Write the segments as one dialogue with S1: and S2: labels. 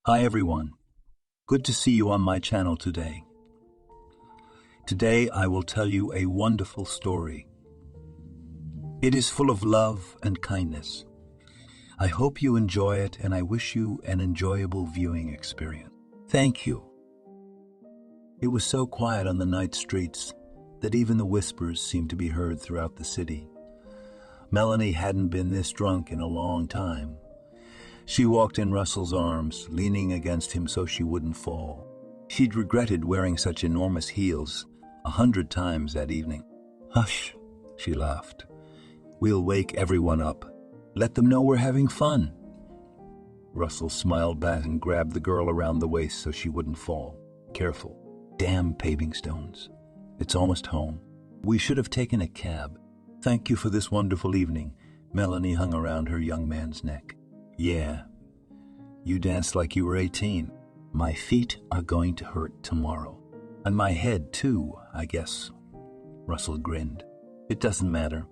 S1: Hi everyone, good to see you on my channel today. Today I will tell you a wonderful story. It is full of love and kindness. I hope you enjoy it and I wish you an enjoyable viewing experience. Thank you. It was so quiet on the night streets that even the whispers seemed to be heard throughout the city. Melanie hadn't been this drunk in a long time. She walked in Russell's arms, leaning against him so she wouldn't fall. She'd regretted wearing such enormous heels 100 times that evening. Hush, she laughed. We'll wake everyone up. Let them know we're having fun. Russell smiled back and grabbed the girl around the waist so she wouldn't fall. Careful. Damn paving stones. It's almost home. We should have taken a cab. Thank you for this wonderful evening. Melanie hung around her young man's neck. Yeah, you danced like you were 18. My feet are going to hurt tomorrow. And my head too, I guess. Russell grinned. It doesn't matter.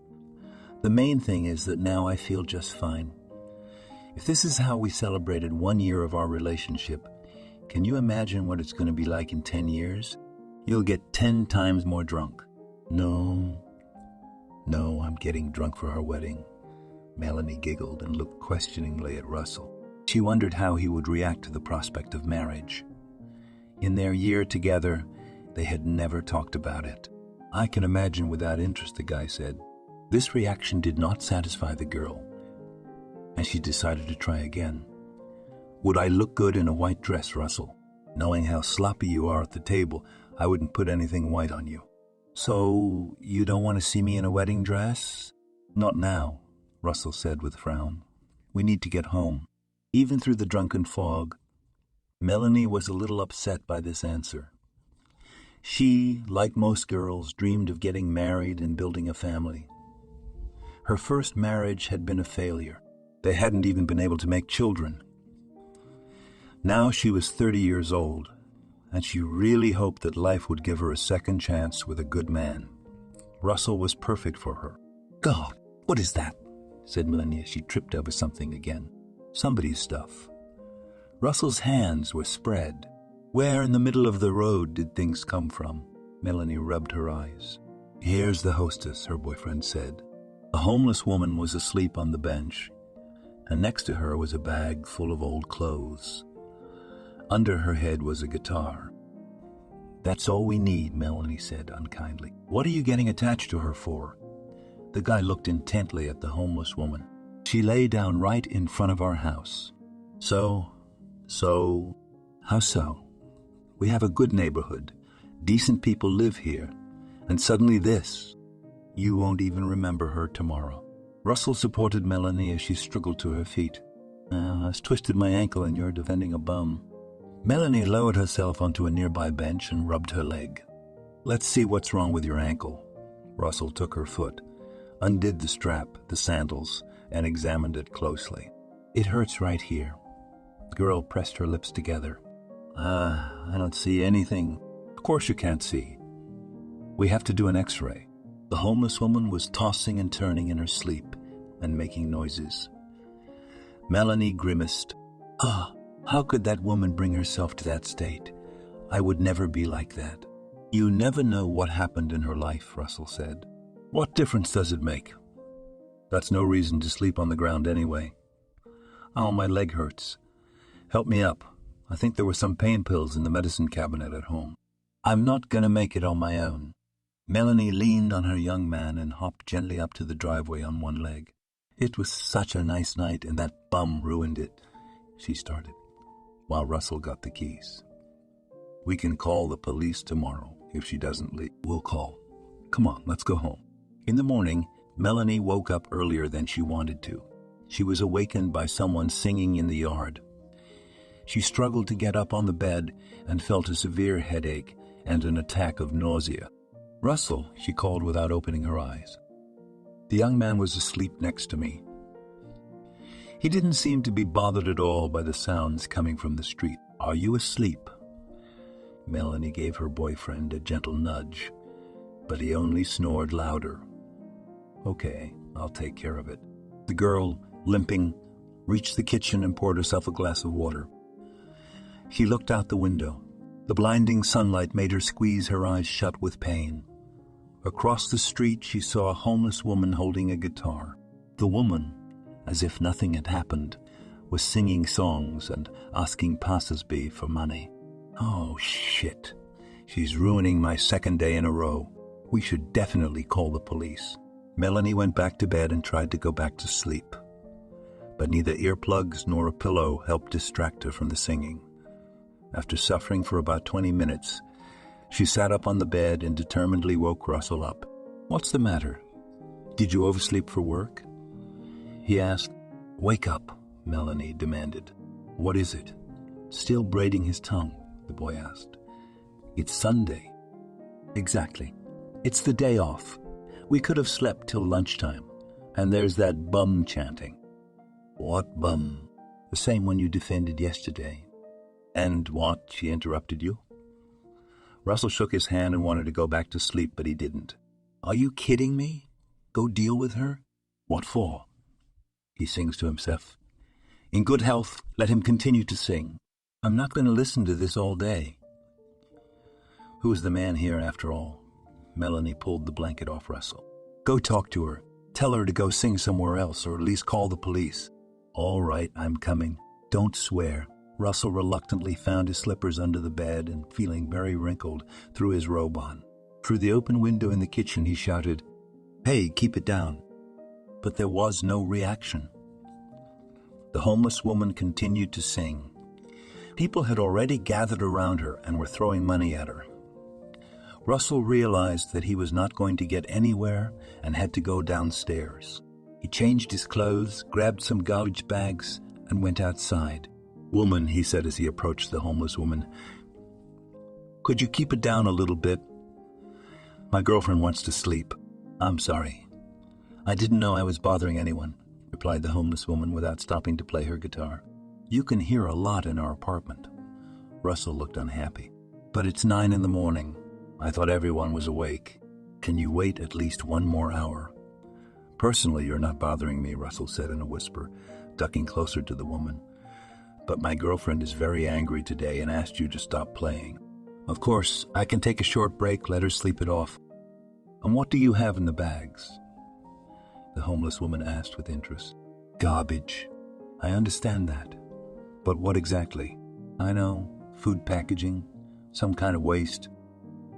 S1: The main thing is that now I feel just fine. If this is how we celebrated 1 year of our relationship, can you imagine what it's going to be like in 10 years? You'll get 10 times more drunk. No, I'm getting drunk for her wedding. Melanie giggled and looked questioningly at Russell. She wondered how he would react to the prospect of marriage. In their year together, they had never talked about it. I can imagine without interest, the guy said. This reaction did not satisfy the girl, and she decided to try again. Would I look good in a white dress, Russell? Knowing how sloppy you are at the table, I wouldn't put anything white on you. So, you don't want to see me in a wedding dress? Not now, Russell said with a frown. We need to get home. Even through the drunken fog, Melanie was a little upset by this answer. She, like most girls, dreamed of getting married and building a family. Her first marriage had been a failure. They hadn't even been able to make children. Now she was 30 years old, and she really hoped that life would give her a second chance with a good man. Russell was perfect for her. God, what is that? Said Melanie as she tripped over something again. Somebody's stuff. Russell's hands were spread. Where in the middle of the road did things come from? Melanie rubbed her eyes. Here's the hostess, her boyfriend said. A homeless woman was asleep on the bench, and next to her was a bag full of old clothes. Under her head was a guitar. That's all we need, Melanie said unkindly. What are you getting attached to her for? The guy looked intently at the homeless woman. She lay down right in front of our house. So, how so? We have a good neighborhood. Decent people live here. And suddenly this. You won't even remember her tomorrow. Russell supported Melanie as she struggled to her feet. I twisted my ankle and you're defending a bum. Melanie lowered herself onto a nearby bench and rubbed her leg. Let's see what's wrong with your ankle. Russell took her foot, undid the strap, the sandals, and examined it closely. It hurts right here. The girl pressed her lips together. I don't see anything. Of course you can't see. We have to do an x-ray. The homeless woman was tossing and turning in her sleep and making noises. Melanie grimaced. How could that woman bring herself to that state? I would never be like that. You never know what happened in her life, Russell said. What difference does it make? That's no reason to sleep on the ground anyway. Oh, my leg hurts. Help me up. I think there were some pain pills in the medicine cabinet at home. I'm not going to make it on my own. Melanie leaned on her young man and hopped gently up to the driveway on one leg. It was such a nice night and that bum ruined it, she started, while Russell got the keys. We can call the police tomorrow if she doesn't leave. We'll call. Come on, let's go home. In the morning, Melanie woke up earlier than she wanted to. She was awakened by someone singing in the yard. She struggled to get up on the bed and felt a severe headache and an attack of nausea. Russell, she called without opening her eyes. The young man was asleep next to me. He didn't seem to be bothered at all by the sounds coming from the street. Are you asleep? Melanie gave her boyfriend a gentle nudge, but he only snored louder. Okay, I'll take care of it. The girl, limping, reached the kitchen and poured herself a glass of water. She looked out the window. The blinding sunlight made her squeeze her eyes shut with pain. Across the street, she saw a homeless woman holding a guitar. The woman, as if nothing had happened, was singing songs and asking passers-by for money. Oh, shit. She's ruining my second day in a row. We should definitely call the police. Melanie went back to bed and tried to go back to sleep. But neither earplugs nor a pillow helped distract her from the singing. After suffering for about 20 minutes, she sat up on the bed and determinedly woke Russell up. "What's the matter? Did you oversleep for work?" he asked. "Wake up," Melanie demanded. "What is it?" Still braiding his tongue, the boy asked. "It's Sunday." "Exactly. It's the day off. We could have slept till lunchtime. And there's that bum chanting." "What bum?" "The same one you defended yesterday." "And what?" she interrupted you. Russell shook his hand and wanted to go back to sleep, but he didn't. "Are you kidding me? Go deal with her? What for?" He sings to himself. "In good health, let him continue to sing. I'm not going to listen to this all day." Who is the man here, after all? Melanie pulled the blanket off Russell. "Go talk to her. Tell her to go sing somewhere else, or at least call the police." "All right, I'm coming. Don't swear." Russell reluctantly found his slippers under the bed and, feeling very wrinkled, threw his robe on. Through the open window in the kitchen, he shouted, "Hey, keep it down." But there was no reaction. The homeless woman continued to sing. People had already gathered around her and were throwing money at her. Russell realized that he was not going to get anywhere and had to go downstairs. He changed his clothes, grabbed some garbage bags, and went outside. "Woman," he said as he approached the homeless woman, "could you keep it down a little bit? My girlfriend wants to sleep." "I'm sorry. I didn't know I was bothering anyone," replied the homeless woman without stopping to play her guitar. "You can hear a lot in our apartment." Russell looked unhappy. "But it's 9 in the morning. I thought everyone was awake. Can you wait at least one more hour?" "Personally, you're not bothering me," Russell said in a whisper, ducking closer to the woman. "But my girlfriend is very angry today and asked you to stop playing. Of course, I can take a short break, let her sleep it off." "And what do you have in the bags?" the homeless woman asked with interest. "Garbage." "I understand that. But what exactly?" "I know, food packaging, some kind of waste."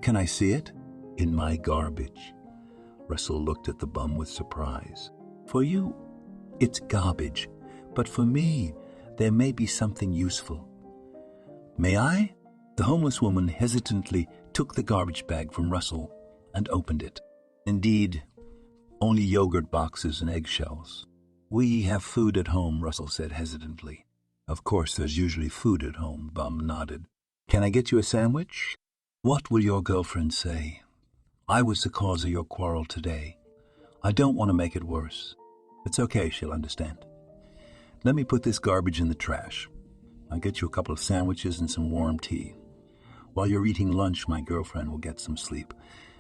S1: "Can I see it?" "In my garbage." Russell looked at the bum with surprise. "For you, it's garbage. But for me, there may be something useful." "May I?" The homeless woman hesitantly took the garbage bag from Russell and opened it. Indeed, only yogurt boxes and eggshells. "We have food at home," Russell said hesitantly. "Of course, there's usually food at home," Bum nodded. "Can I get you a sandwich?" "What will your girlfriend say?" "I was the cause of your quarrel today. I don't want to make it worse." "It's okay, she'll understand. Let me put this garbage in the trash. I'll get you a couple of sandwiches and some warm tea. While you're eating lunch, my girlfriend will get some sleep,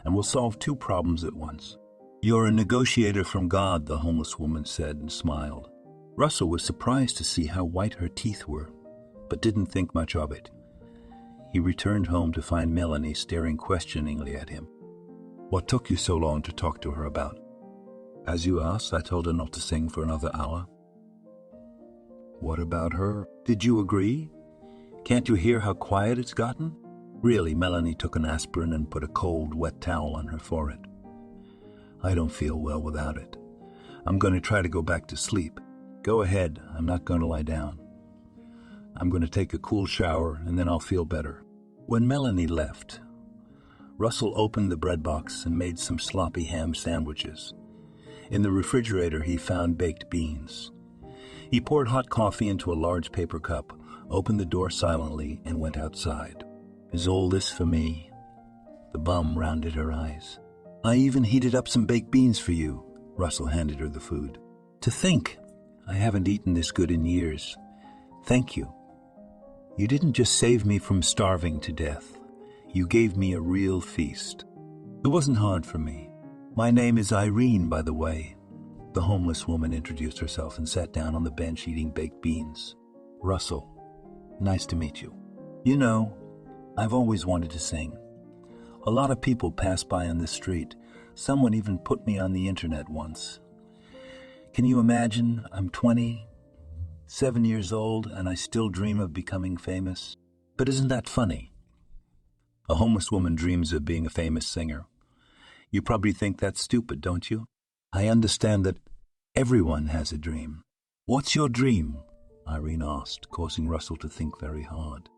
S1: and we'll solve 2 problems at once." "You're a negotiator from God," the homeless woman said and smiled. Russell was surprised to see how white her teeth were, but didn't think much of it. He returned home to find Melanie staring questioningly at him. "What took you so long to talk to her about?" "As you asked, I told her not to sing for another hour." "What about her? Did you agree? Can't you hear how quiet it's gotten?" Really, Melanie took an aspirin and put a cold, wet towel on her forehead. "I don't feel well without it. I'm going to try to go back to sleep." "Go ahead. I'm not going to lie down. I'm going to take a cool shower, and then I'll feel better." When Melanie left, Russell opened the bread box and made some sloppy ham sandwiches. In the refrigerator, he found baked beans. He poured hot coffee into a large paper cup, opened the door silently, and went outside. "Is all this for me?" The bum rounded her eyes. "I even heated up some baked beans for you." Russell handed her the food. "To think, I haven't eaten this good in years. Thank you. You didn't just save me from starving to death. You gave me a real feast." "It wasn't hard for me. My name is Irene, by the way." The homeless woman introduced herself and sat down on the bench eating baked beans. "Russell, nice to meet you." You know, I've always wanted to sing. A lot of people pass by on the street. Someone even put me on the internet once. Can you imagine? I'm 27 years old and I still dream of becoming famous. But isn't that funny? A homeless woman dreams of being a famous singer. You probably think that's stupid, don't you? I understand that everyone has a dream. What's your dream? Irene asked, causing Russell to think very hard.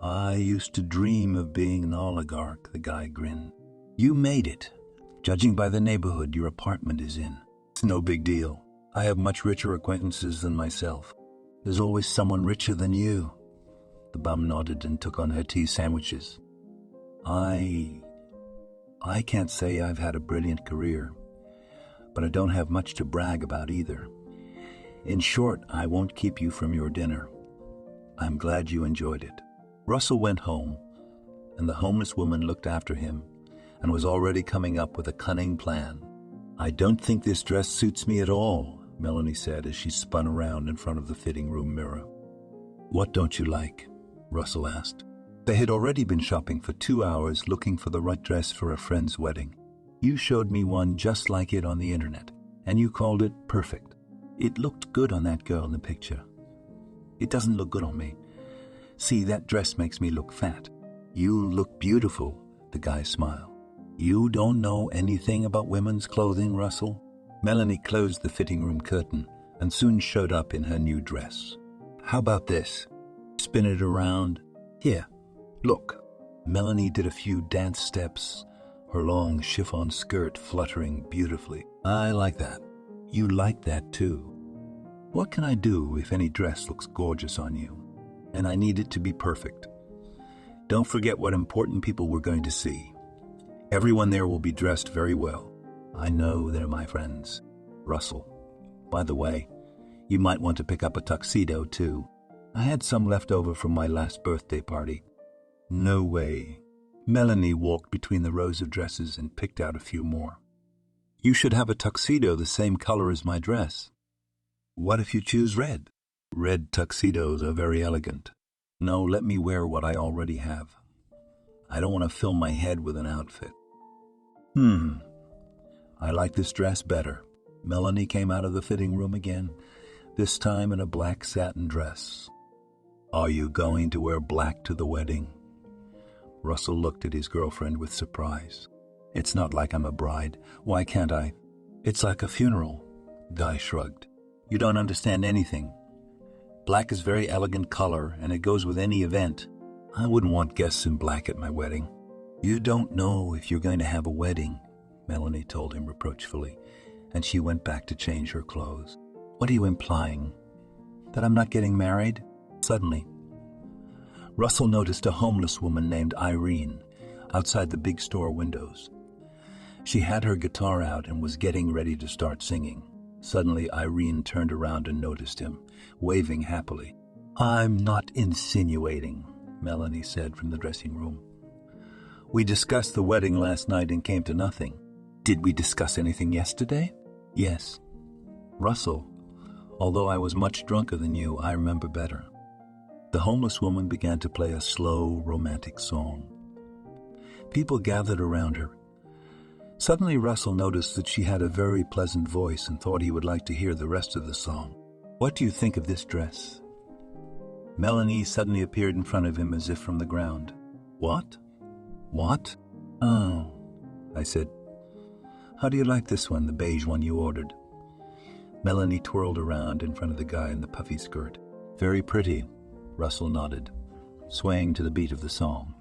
S1: I used to dream of being an oligarch, the guy grinned. You made it. Judging by the neighborhood your apartment is in. It's no big deal. I have much richer acquaintances than myself. There's always someone richer than you. The bum nodded and took on her tea sandwiches. I can't say I've had a brilliant career, but I don't have much to brag about either. In short, I won't keep you from your dinner. I'm glad you enjoyed it. Russell went home, and the homeless woman looked after him and was already coming up with a cunning plan. I don't think this dress suits me at all, Melanie said as she spun around in front of the fitting room mirror. What don't you like? Russell asked. They had already been shopping for 2 hours looking for the right dress for a friend's wedding. You showed me one just like it on the internet, and you called it perfect. It looked good on that girl in the picture. It doesn't look good on me. See, that dress makes me look fat. You look beautiful, the guy smiled. You don't know anything about women's clothing, Russell? Melanie closed the fitting room curtain and soon showed up in her new dress. How about this? Spin it around. Here, look. Melanie did a few dance steps, her long chiffon skirt fluttering beautifully. I like that. You like that too. What can I do if any dress looks gorgeous on you? And I need it to be perfect. Don't forget what important people we're going to see. Everyone there will be dressed very well. I know they're my friends. Russell. By the way, you might want to pick up a tuxedo too. I had some left over from my last birthday party. No way. Melanie walked between the rows of dresses and picked out a few more. You should have a tuxedo the same color as my dress. What if you choose red? Red tuxedos are very elegant. No, let me wear what I already have. I don't want to fill my head with an outfit. I like this dress better. Melanie came out of the fitting room again, this time in a black satin dress. Are you going to wear black to the wedding? Russell looked at his girlfriend with surprise. It's not like I'm a bride. Why can't I? It's like a funeral. Guy shrugged. You don't understand anything. Black is a very elegant color, and it goes with any event. I wouldn't want guests in black at my wedding. You don't know if you're going to have a wedding, Melanie told him reproachfully, and she went back to change her clothes. What are you implying? That I'm not getting married? Suddenly, Russell noticed a homeless woman named Irene outside the big store windows. She had her guitar out and was getting ready to start singing. Suddenly, Irene turned around and noticed him, waving happily. I'm not insinuating, Melanie said from the dressing room. We discussed the wedding last night and came to nothing. Did we discuss anything yesterday? Yes. Russell, although I was much drunker than you, I remember better. The homeless woman began to play a slow, romantic song. People gathered around her. Suddenly, Russell noticed that she had a very pleasant voice and thought he would like to hear the rest of the song. What do you think of this dress? Melanie suddenly appeared in front of him as if from the ground. What? What? Oh, I said. How do you like this one, the beige one you ordered? Melanie twirled around in front of the guy in the puffy skirt. Very pretty, Russell nodded, swaying to the beat of the song.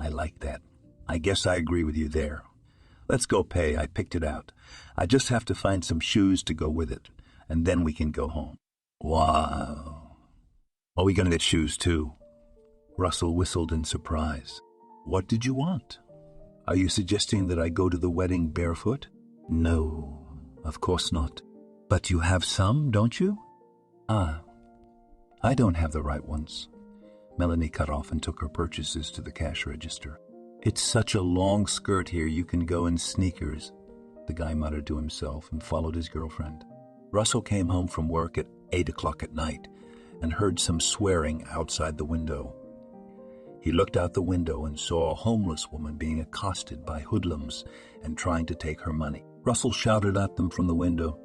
S1: I like that. I guess I agree with you there. Let's go pay. I picked it out. I just have to find some shoes to go with it, and then we can go home. Wow. Are we going to get shoes too? Russell whistled in surprise. What did you want? Are you suggesting that I go to the wedding barefoot? No, of course not. But you have some, don't you? I don't have the right ones. Melanie cut off and took her purchases to the cash register. It's such a long skirt here you can go in sneakers. the guy muttered to himself and followed his girlfriend. Russell came home from work at 8 o'clock at night and heard some swearing outside the window. He looked out the window and saw a homeless woman being accosted by hoodlums and trying to take her money. Russell shouted at them from the window.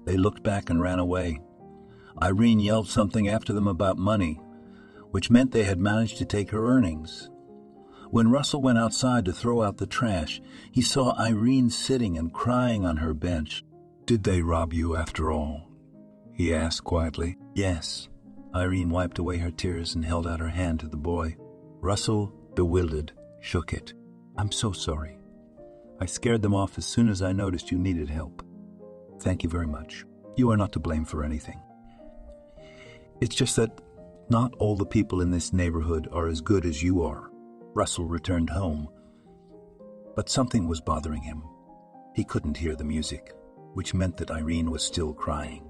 S1: They looked back and ran away. Irene yelled something after them about money, which meant they had managed to take her earnings. When Russell went outside to throw out the trash, he saw Irene sitting and crying on her bench. "Did they rob you after all?" he asked quietly. "Yes." Irene wiped away her tears and held out her hand to the boy. Russell, bewildered, shook it. "I'm so sorry. I scared them off as soon as I noticed you needed help. Thank you very much. You are not to blame for anything. It's just that not all the people in this neighborhood are as good as you are." Russell returned home, but something was bothering him. He couldn't hear the music, which meant that Irene was still crying.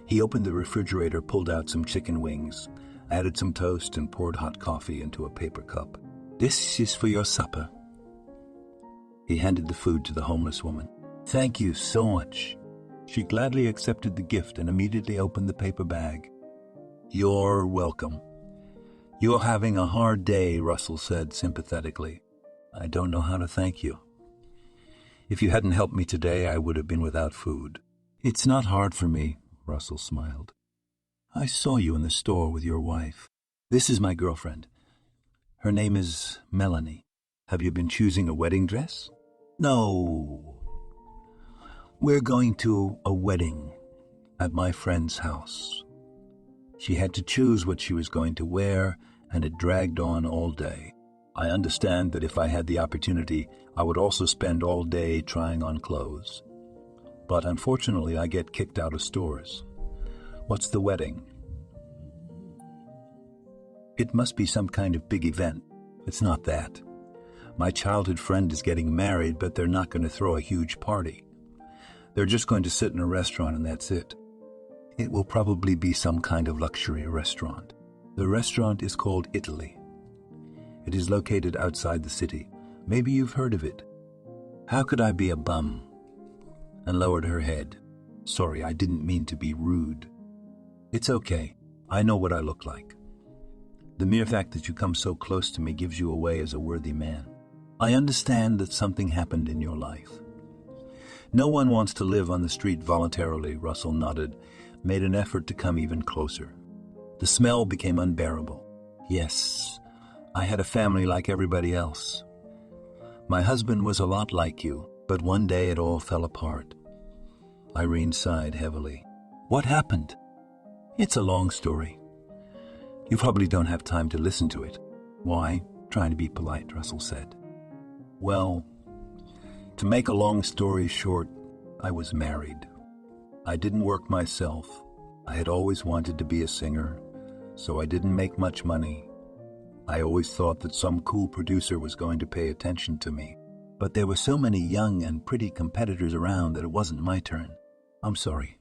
S1: He opened the refrigerator, pulled out some chicken wings, added some toast, and poured hot coffee into a paper cup. "This is for your supper." He handed the food to the homeless woman. "Thank you so much." She gladly accepted the gift and immediately opened the paper bag. "You're welcome. You're having a hard day," Russell said sympathetically. "I don't know how to thank you. If you hadn't helped me today, I would have been without food." "It's not hard for me," Russell smiled. "I saw you in the store with your wife. This is my girlfriend. Her name is Melanie. Have you been choosing a wedding dress?" "No. We're going to a wedding at my friend's house. She had to choose what she was going to wear, and it dragged on all day. I understand that if I had the opportunity, I would also spend all day trying on clothes. But unfortunately, I get kicked out of stores. What's the wedding?" "It must be some kind of big event." "It's not that. My childhood friend is getting married, but they're not going to throw a huge party. They're just going to sit in a restaurant and that's it. It will probably be some kind of luxury restaurant. The restaurant is called Italy. It is located outside the city. Maybe you've heard of it." "How could I be a bum?" and lowered her head. "Sorry, I didn't mean to be rude." "It's okay. I know what I look like. The mere fact that you come so close to me gives you away as a worthy man. I understand that something happened in your life. No one wants to live on the street voluntarily." Russell nodded, made an effort to come even closer. The smell became unbearable. "Yes, I had a family like everybody else. My husband was a lot like you, but one day it all fell apart." Irene sighed heavily. "What happened?" "It's a long story. You probably don't have time to listen to it." "Why?" Trying to be polite, Russell said. "Well, to make a long story short, I was married. I didn't work myself. I had always wanted to be a singer, so I didn't make much money. I always thought that some cool producer was going to pay attention to me, but there were so many young and pretty competitors around that it wasn't my turn. I'm sorry.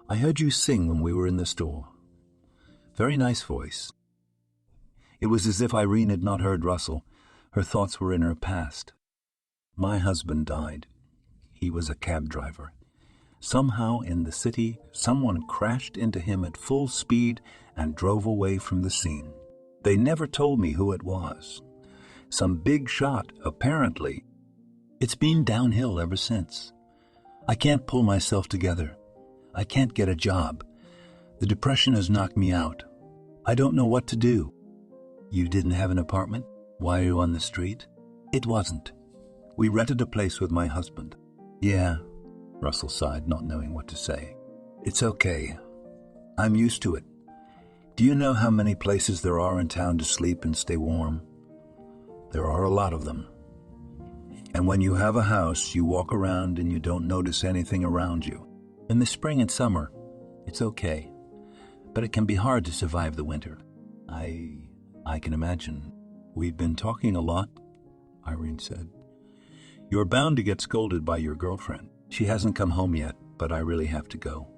S1: I heard you sing when we were in the store. Very nice voice." It was as if Irene had not heard Russell. Her thoughts were in her past. "My husband died. He was a cab driver. Somehow in the city, someone crashed into him at full speed and drove away from the scene. They never told me who it was. Some big shot, apparently. It's been downhill ever since. I can't pull myself together. I can't get a job. The depression has knocked me out. I don't know what to do." "You didn't have an apartment? Why are you on the street?" "It wasn't. We rented a place with my husband." "Yeah," Russell sighed, not knowing what to say. "It's okay. I'm used to it. Do you know how many places there are in town to sleep and stay warm? There are a lot of them. And when you have a house, you walk around and you don't notice anything around you. In the spring and summer, it's okay. But it can be hard to survive the winter." I can imagine. "We've been talking a lot," Irene said. "You're bound to get scolded by your girlfriend. She hasn't come home yet, but I really have to go.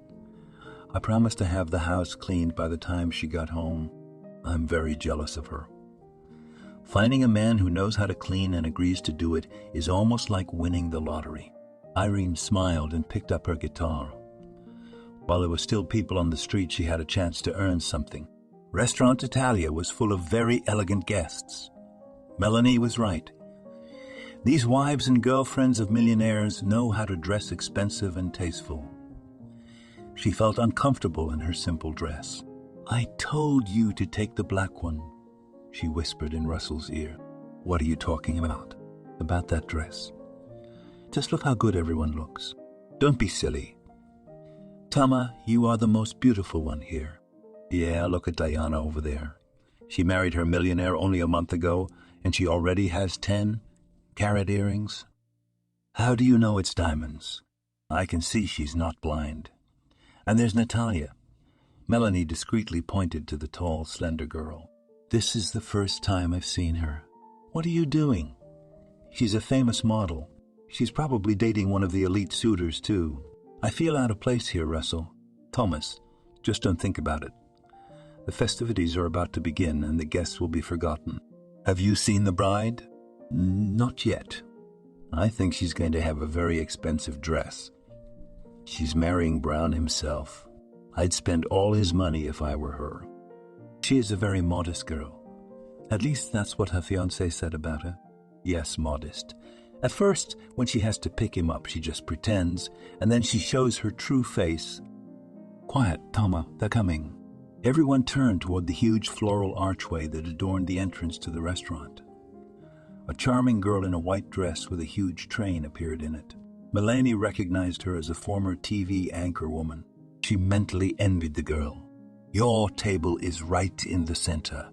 S1: I promised to have the house cleaned by the time she got home. I'm very jealous of her. Finding a man who knows how to clean and agrees to do it is almost like winning the lottery. Irene smiled and picked up her guitar. While there were still people on the street, she had a chance to earn something. Restaurant Italia was full of very elegant guests. Melanie was right. These wives and girlfriends of millionaires know how to dress expensive and tasteful. She felt uncomfortable in her simple dress. "I told you to take the black one," she whispered in Russell's ear. "What are you talking about?" "About that dress. Just look how good everyone looks. Don't be silly. Tama, you are the most beautiful one here." "Yeah, look at Diana over there. She married her millionaire only a month ago, and she already has 10 carat earrings. How do you know it's diamonds? I can see she's not blind. And there's Natalia." Melanie discreetly pointed to the tall, slender girl. "This is the first time I've seen her." "What are you doing?" "She's a famous model. She's probably dating one of the elite suitors, too." "I feel out of place here, Russell." "Thomas, just don't think about it. The festivities are about to begin, and the guests will be forgotten. Have you seen the bride?" "Not yet. I think she's going to have a very expensive dress. She's marrying Brown himself. I'd spend all his money if I were her. She is a very modest girl. At least that's what her fiancé said about her." "Yes, modest. At first, when she has to pick him up, she just pretends, and then she shows her true face." "Quiet, Tama, they're coming." Everyone turned toward the huge floral archway that adorned the entrance to the restaurant. A charming girl in a white dress with a huge train appeared in it. Melanie recognized her as a former TV anchor woman. She mentally envied the girl. "Your table is right in the center,"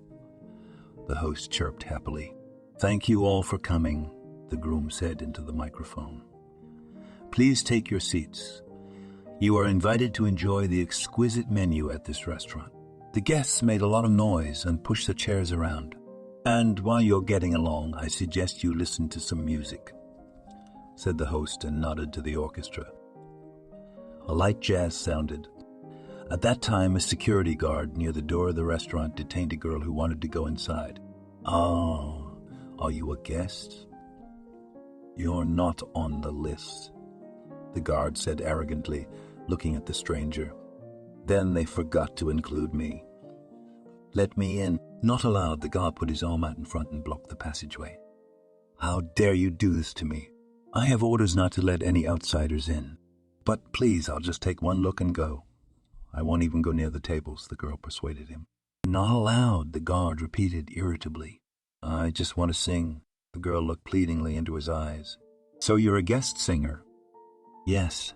S1: the host chirped happily. "Thank you all for coming," the groom said into the microphone. "Please take your seats. You are invited to enjoy the exquisite menu at this restaurant." The guests made a lot of noise and pushed the chairs around. "And while you're getting along, I suggest you listen to some music," said the host and nodded to the orchestra. A light jazz sounded. At that time, a security guard near the door of the restaurant detained a girl who wanted to go inside. "Ah, are you a guest?" "You're not on the list," the guard said arrogantly, looking at the stranger. "Then they forgot to include me." "Let me in." "Not allowed." The guard put his arm out in front and blocked the passageway. "How dare you do this to me? I have orders not to let any outsiders in. But please, I'll just take one look and go. I won't even go near the tables," the girl persuaded him. "Not allowed," the guard repeated irritably. "I just want to sing." The girl looked pleadingly into his eyes. "So you're a guest singer?" "Yes,"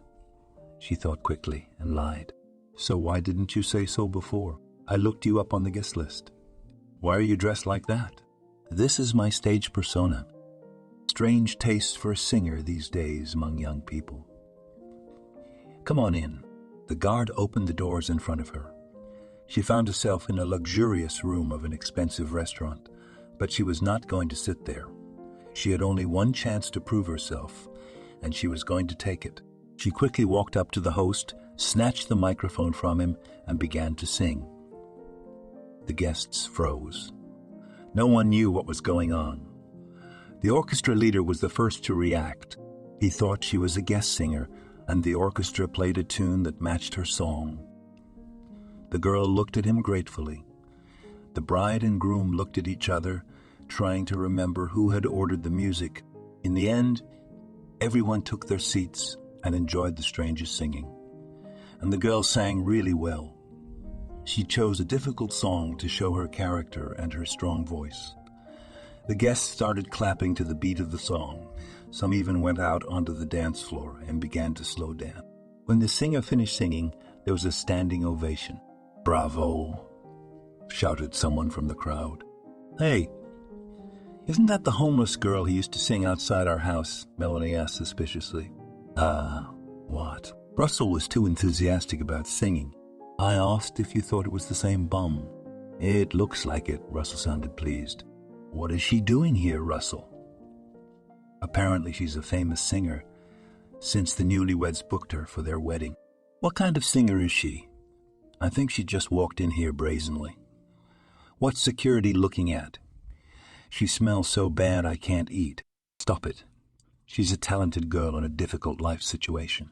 S1: she thought quickly and lied. "So why didn't you say so before? I looked you up on the guest list." "Why are you dressed like that?" "This is my stage persona. Strange taste for a singer these days among young people." "Come on in." The guard opened the doors in front of her. She found herself in a luxurious room of an expensive restaurant, but she was not going to sit there. She had only one chance to prove herself, and she was going to take it. She quickly walked up to the host, snatched the microphone from him, and began to sing. The guests froze. No one knew what was going on. The orchestra leader was the first to react. He thought she was a guest singer, and the orchestra played a tune that matched her song. The girl looked at him gratefully. The bride and groom looked at each other, trying to remember who had ordered the music. In the end, everyone took their seats and enjoyed the stranger's singing. And the girl sang really well. She chose a difficult song to show her character and her strong voice. The guests started clapping to the beat of the song. Some even went out onto the dance floor and began to slow down. When the singer finished singing, there was a standing ovation. "Bravo!" shouted someone from the crowd. "Hey, isn't that the homeless girl who used to sing outside our house?" Melanie asked suspiciously. What?" Russell was too enthusiastic about singing. "I asked if you thought it was the same bum." "It looks like it," Russell sounded pleased. "What is she doing here, Russell?" "Apparently she's a famous singer, since the newlyweds booked her for their wedding." "What kind of singer is she?" "I think she just walked in here brazenly." "What's security looking at?" She smells so bad I can't eat. Stop it. She's a talented girl in a difficult life situation.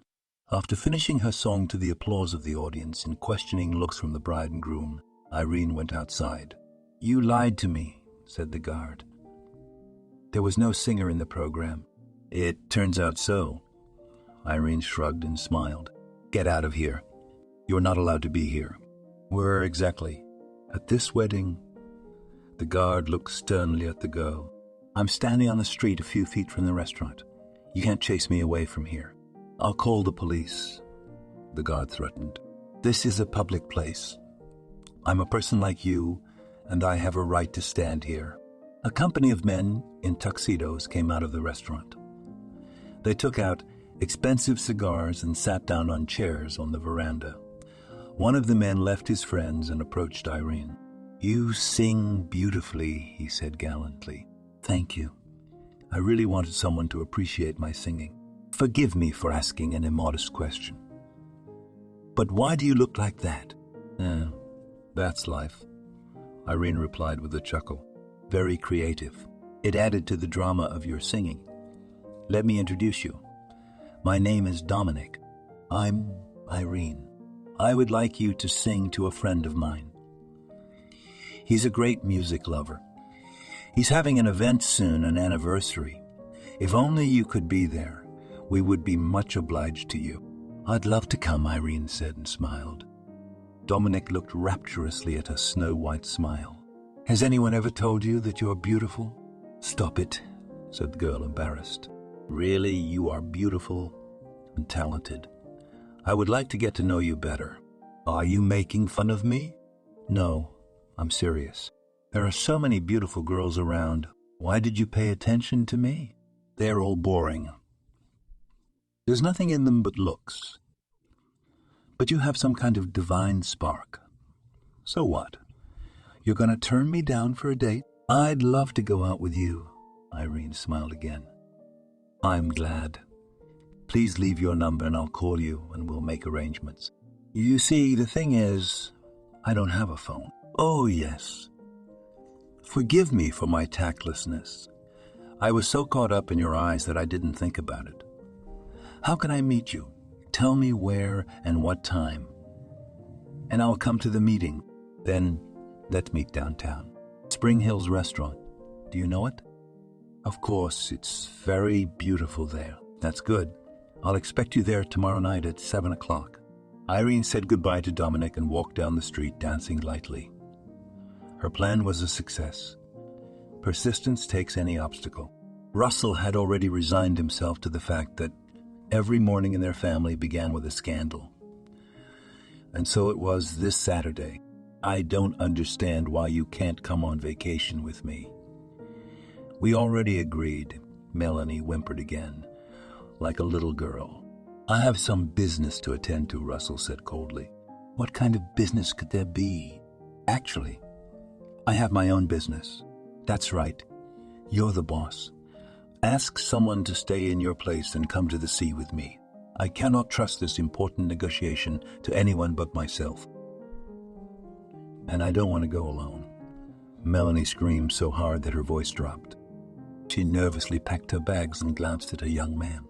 S1: After finishing her song to the applause of the audience and questioning looks from the bride and groom, Irene went outside. "You lied to me," said the guard. "There was no singer in the program." "It turns out so." Irene shrugged and smiled. "Get out of here. You're not allowed to be here." "Where exactly?" "At this wedding." The guard looked sternly at the girl. "I'm standing on the street a few feet from the restaurant. You can't chase me away from here." "I'll call the police," the guard threatened. "This is a public place. I'm a person like you, and I have a right to stand here." A company of men in tuxedos came out of the restaurant. They took out expensive cigars and sat down on chairs on the veranda. One of the men left his friends and approached Irene. "You sing beautifully," he said gallantly. "Thank you. I really wanted someone to appreciate my singing. Forgive me for asking an immodest question. But why do you look like that?" That's life," Irene replied with a chuckle. "Very creative. It added to the drama of your singing. Let me introduce you. My name is Dominic. I'm Irene. I would like you to sing to a friend of mine. He's a great music lover. He's having an event soon, an anniversary. If only you could be there, we would be much obliged to you." "I'd love to come," Irene said and smiled. Dominic looked rapturously at her snow-white smile. "Has anyone ever told you that you're beautiful?" "Stop it," said the girl, embarrassed. "Really, you are beautiful and talented. I would like to get to know you better." "Are you making fun of me?" "No, I'm serious. There are so many beautiful girls around. Why did you pay attention to me?" "They're all boring. There's nothing in them but looks. But you have some kind of divine spark. So what? You're going to turn me down for a date?" "I'd love to go out with you." Irene smiled again. "I'm glad. Please leave your number and I'll call you and we'll make arrangements. You see, the thing is, I don't have a phone." "Oh, yes. Forgive me for my tactlessness. I was so caught up in your eyes that I didn't think about it. How can I meet you? Tell me where and what time, and I'll come to the meeting. Then let's meet downtown. Spring Hills Restaurant. Do you know it?" "Of course, it's very beautiful there." "That's good. I'll expect you there tomorrow night at 7 o'clock. Irene said goodbye to Dominic and walked down the street dancing lightly. Her plan was a success. Persistence takes any obstacle. Russell had already resigned himself to the fact that every morning in their family began with a scandal. And so it was this Saturday. "I don't understand why you can't come on vacation with me." "We already agreed," Melanie whimpered again, like a little girl. "I have some business to attend to," Russell said coldly. "What kind of business could there be?" "Actually, I have my own business." "That's right. You're the boss. Ask someone to stay in your place and come to the sea with me. I cannot trust this important negotiation to anyone but myself. And I don't want to go alone." Melanie screamed so hard that her voice dropped. She nervously packed her bags and glanced at a young man.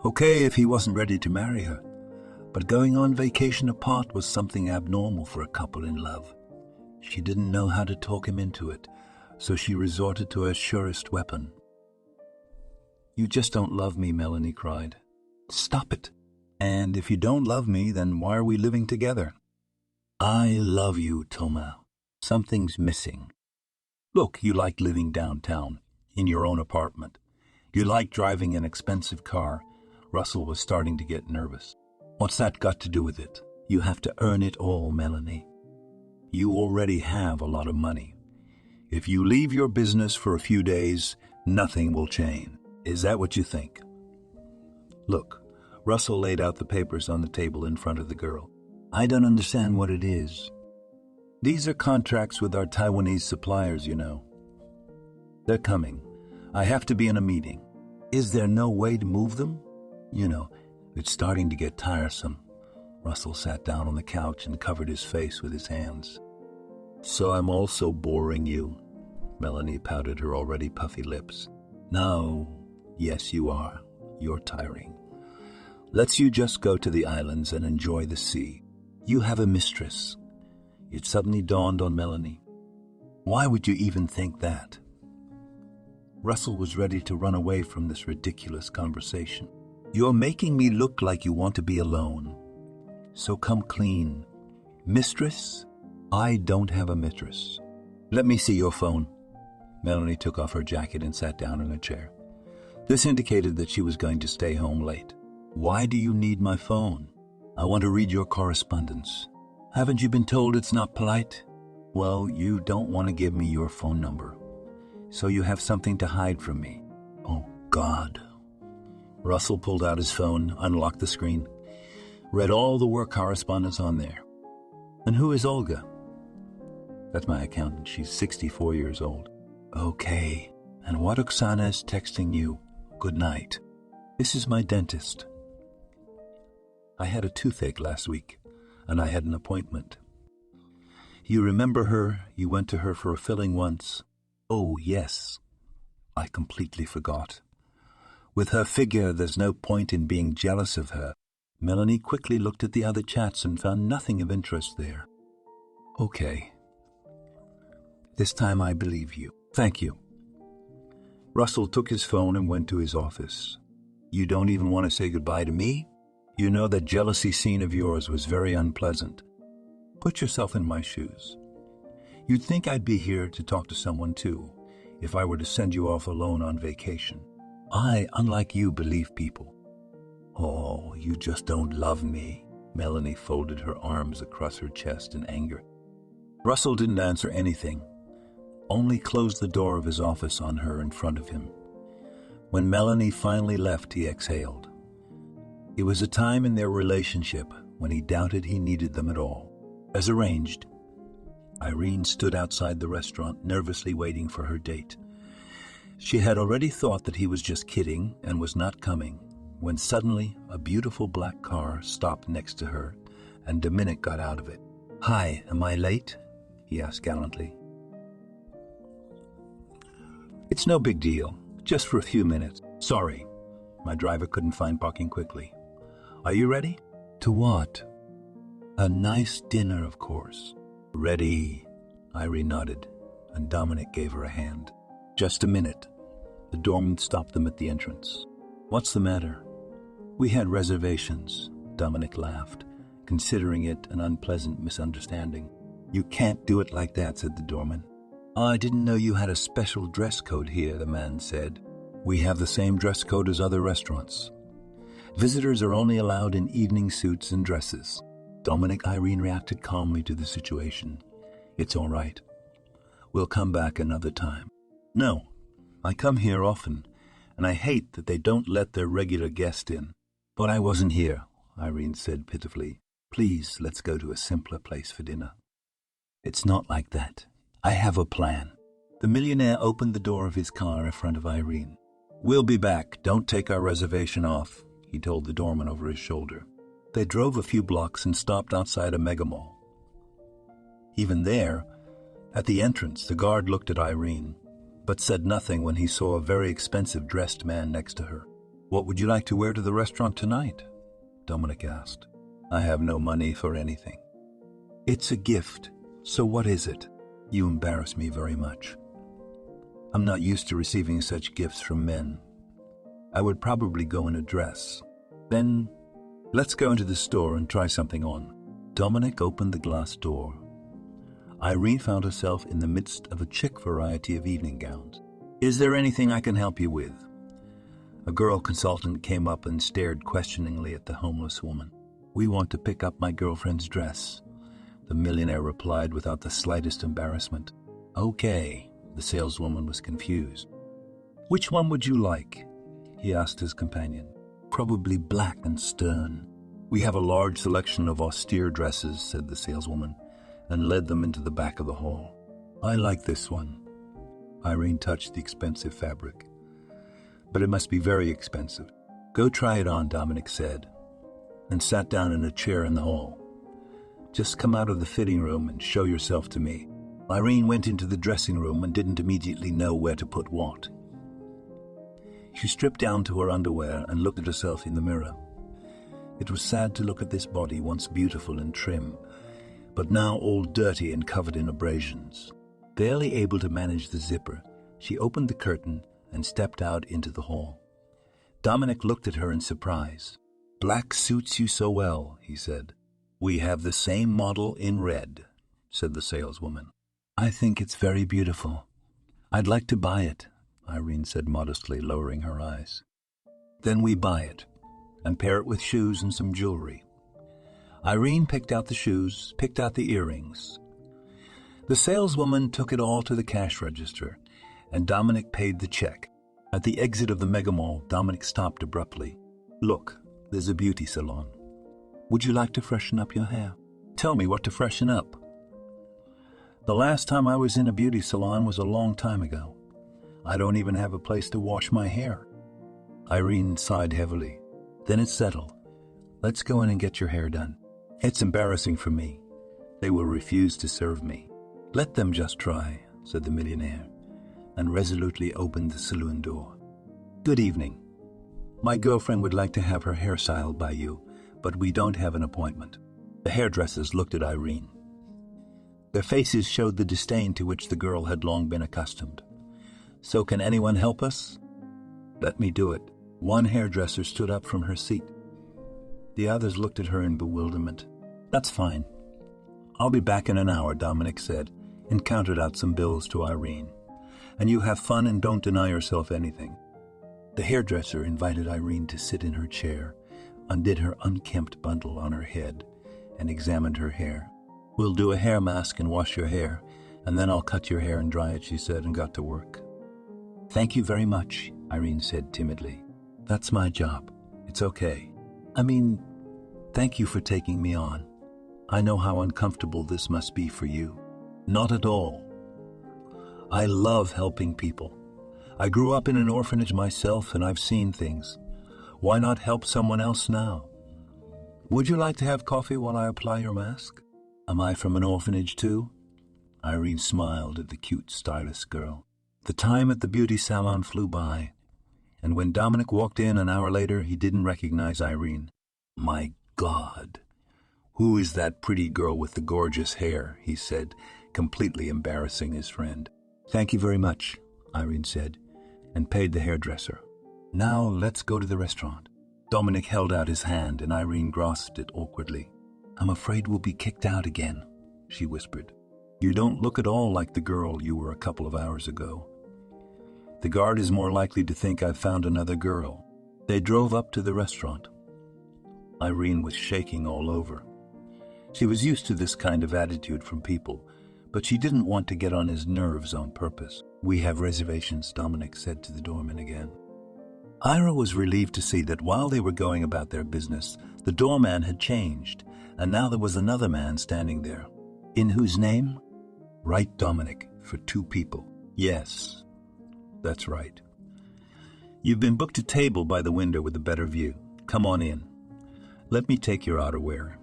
S1: Okay if he wasn't ready to marry her, but going on vacation apart was something abnormal for a couple in love. She didn't know how to talk him into it, so she resorted to her surest weapon. "You just don't love me," Melanie cried. "Stop it. And if you don't love me, then why are we living together?" "I love you, Thomas. Something's missing. Look, you like living downtown, in your own apartment. You like driving an expensive car." Russell was starting to get nervous. "What's that got to do with it? You have to earn it all, Melanie. You already have a lot of money. If you leave your business for a few days, nothing will change. Is that what you think?" "Look," Russell laid out the papers on the table in front of the girl. "I don't understand what it is. These are contracts with our Taiwanese suppliers, you know. They're coming. I have to be in a meeting. Is there no way to move them? You know, it's starting to get tiresome." Russell sat down on the couch and covered his face with his hands. "So I'm also boring you?" Melanie pouted her already puffy lips. No, yes you are. You're tiring. Let's you just go to the islands and enjoy the sea. You have a mistress. It suddenly dawned on Melanie. Why would you even think that? Russell was ready to run away from this ridiculous conversation. You're making me look like you want to be alone. So come clean. Mistress? I don't have a mistress. Let me see your phone. Melanie took off her jacket and sat down in a chair. This indicated that she was going to stay home late. Why do you need my phone? I want to read your correspondence. Haven't you been told it's not polite? Well, you don't want to give me your phone number. So you have something to hide from me. Oh, God. Russell pulled out his phone, unlocked the screen, read all the work correspondence on there. And who is Olga? That's my accountant. She's 64 years old. Okay. And what Oksana is texting you? Good night. This is my dentist. I had a toothache last week, and I had an appointment. You remember her? You went to her for a filling once. Oh, yes. I completely forgot. With her figure, there's no point in being jealous of her. Melanie quickly looked at the other chats and found nothing of interest there. Okay. This time I believe you. Thank you. Russell took his phone and went to his office. You don't even want to say goodbye to me? You know that jealousy scene of yours was very unpleasant. Put yourself in my shoes. You'd think I'd be here to talk to someone too, if I were to send you off alone on vacation. I, unlike you, believe people. Oh, you just don't love me. Melanie folded her arms across her chest in anger. Russell didn't answer anything, only closed the door of his office on her in front of him. When Melanie finally left, he exhaled. It was a time in their relationship when he doubted he needed them at all. As arranged, Irene stood outside the restaurant, nervously waiting for her date. She had already thought that he was just kidding and was not coming, when suddenly a beautiful black car stopped next to her, and Dominic got out of it. Hi, am I late? He asked gallantly. It's no big deal, just for a few minutes. Sorry, my driver couldn't find parking quickly. Are you ready? To what? A nice dinner, of course. Ready, Irene nodded, and Dominic gave her a hand. Just a minute. The doorman stopped them at the entrance. What's the matter? We had reservations, Dominic laughed, considering it an unpleasant misunderstanding. You can't do it like that, said the doorman. I didn't know you had a special dress code here, the man said. We have the same dress code as other restaurants. Visitors are only allowed in evening suits and dresses. Irene reacted calmly to the situation. It's all right. We'll come back another time. No, I come here often, and I hate that they don't let their regular guest in. But I wasn't here, Irene said pitifully. Please, let's go to a simpler place for dinner. It's not like that. I have a plan. The millionaire opened the door of his car in front of Irene. We'll be back. Don't take our reservation off, he told the doorman over his shoulder. They drove a few blocks and stopped outside a megamall. Even there, at the entrance, the guard looked at Irene, but said nothing when he saw a very expensive dressed man next to her. What would you like to wear to the restaurant tonight? Dominic asked. I have no money for anything. It's a gift, so what is it? You embarrass me very much. I'm not used to receiving such gifts from men. I would probably go in a dress. Then, let's go into the store and try something on. Dominic opened the glass door. Irene found herself in the midst of a chic variety of evening gowns. Is there anything I can help you with? A girl consultant came up and stared questioningly at the homeless woman. We want to pick up my girlfriend's dress, the millionaire replied without the slightest embarrassment. Okay, the saleswoman was confused. Which one would you like? He asked his companion. Probably black and stern. We have a large selection of austere dresses, said the saleswoman, and led them into the back of the hall. I like this one. Irene touched the expensive fabric. But it must be very expensive. Go try it on, Dominic said, and sat down in a chair in the hall. Just come out of the fitting room and show yourself to me. Irene went into the dressing room and didn't immediately know where to put what. She stripped down to her underwear and looked at herself in the mirror. It was sad to look at this body, once beautiful and trim, but now all dirty and covered in abrasions. Barely able to manage the zipper, she opened the curtain and stepped out into the hall. Dominic looked at her in surprise. "Black suits you so well," he said. "We have the same model in red," said the saleswoman. "I think it's very beautiful. I'd like to buy it," Irene said modestly, lowering her eyes. "Then we buy it, and pair it with shoes and some jewelry." Irene picked out the shoes, picked out the earrings. The saleswoman took it all to the cash register, and Dominic paid the check. At the exit of the mega mall, Dominic stopped abruptly. "Look, there's a beauty salon. Would you like to freshen up your hair?" "Tell me what to freshen up." "The last time I was in a beauty salon was a long time ago. I don't even have a place to wash my hair." Irene sighed heavily. "Then it's settled. Let's go in and get your hair done. It's embarrassing for me. They will refuse to serve me." "Let them just try," said the millionaire, and resolutely opened the saloon door. "Good evening. My girlfriend would like to have her hair styled by you, but we don't have an appointment." The hairdressers looked at Irene. Their faces showed the disdain to which the girl had long been accustomed. "So can anyone help us?" "Let me do it." One hairdresser stood up from her seat. The others looked at her in bewilderment. "That's fine. I'll be back in an hour," Dominic said, and counted out some bills to Irene. "And you have fun and don't deny yourself anything." The hairdresser invited Irene to sit in her chair, undid her unkempt bundle on her head, and examined her hair. "We'll do a hair mask and wash your hair, and then I'll cut your hair and dry it," she said, and got to work. "Thank you very much," Irene said timidly. "That's my job. It's okay. I mean, thank you for taking me on. I know how uncomfortable this must be for you." "Not at all. I love helping people. I grew up in an orphanage myself, and I've seen things. Why not help someone else now? Would you like to have coffee while I apply your mask?" "Am I from an orphanage too?" Irene smiled at the cute, stylish girl. The time at the beauty salon flew by, and when Dominic walked in an hour later, he didn't recognize Irene. "My God, who is that pretty girl with the gorgeous hair?" he said, completely embarrassing his friend. "Thank you very much," Irene said, and paid the hairdresser. "Now let's go to the restaurant." Dominic held out his hand, and Irene grasped it awkwardly. "I'm afraid we'll be kicked out again," she whispered. "You don't look at all like the girl you were a couple of hours ago. The guard is more likely to think I've found another girl." They drove up to the restaurant. Irene was shaking all over. She was used to this kind of attitude from people, but she didn't want to get on his nerves on purpose. "We have reservations," Dominic said to the doorman again. Ira was relieved to see that while they were going about their business, the doorman had changed, and now there was another man standing there. "In whose name?" "Right, Dominic, for 2 people. "Yes, that's right. You've been booked a table by the window with a better view. Come on in. Let me take your outerwear."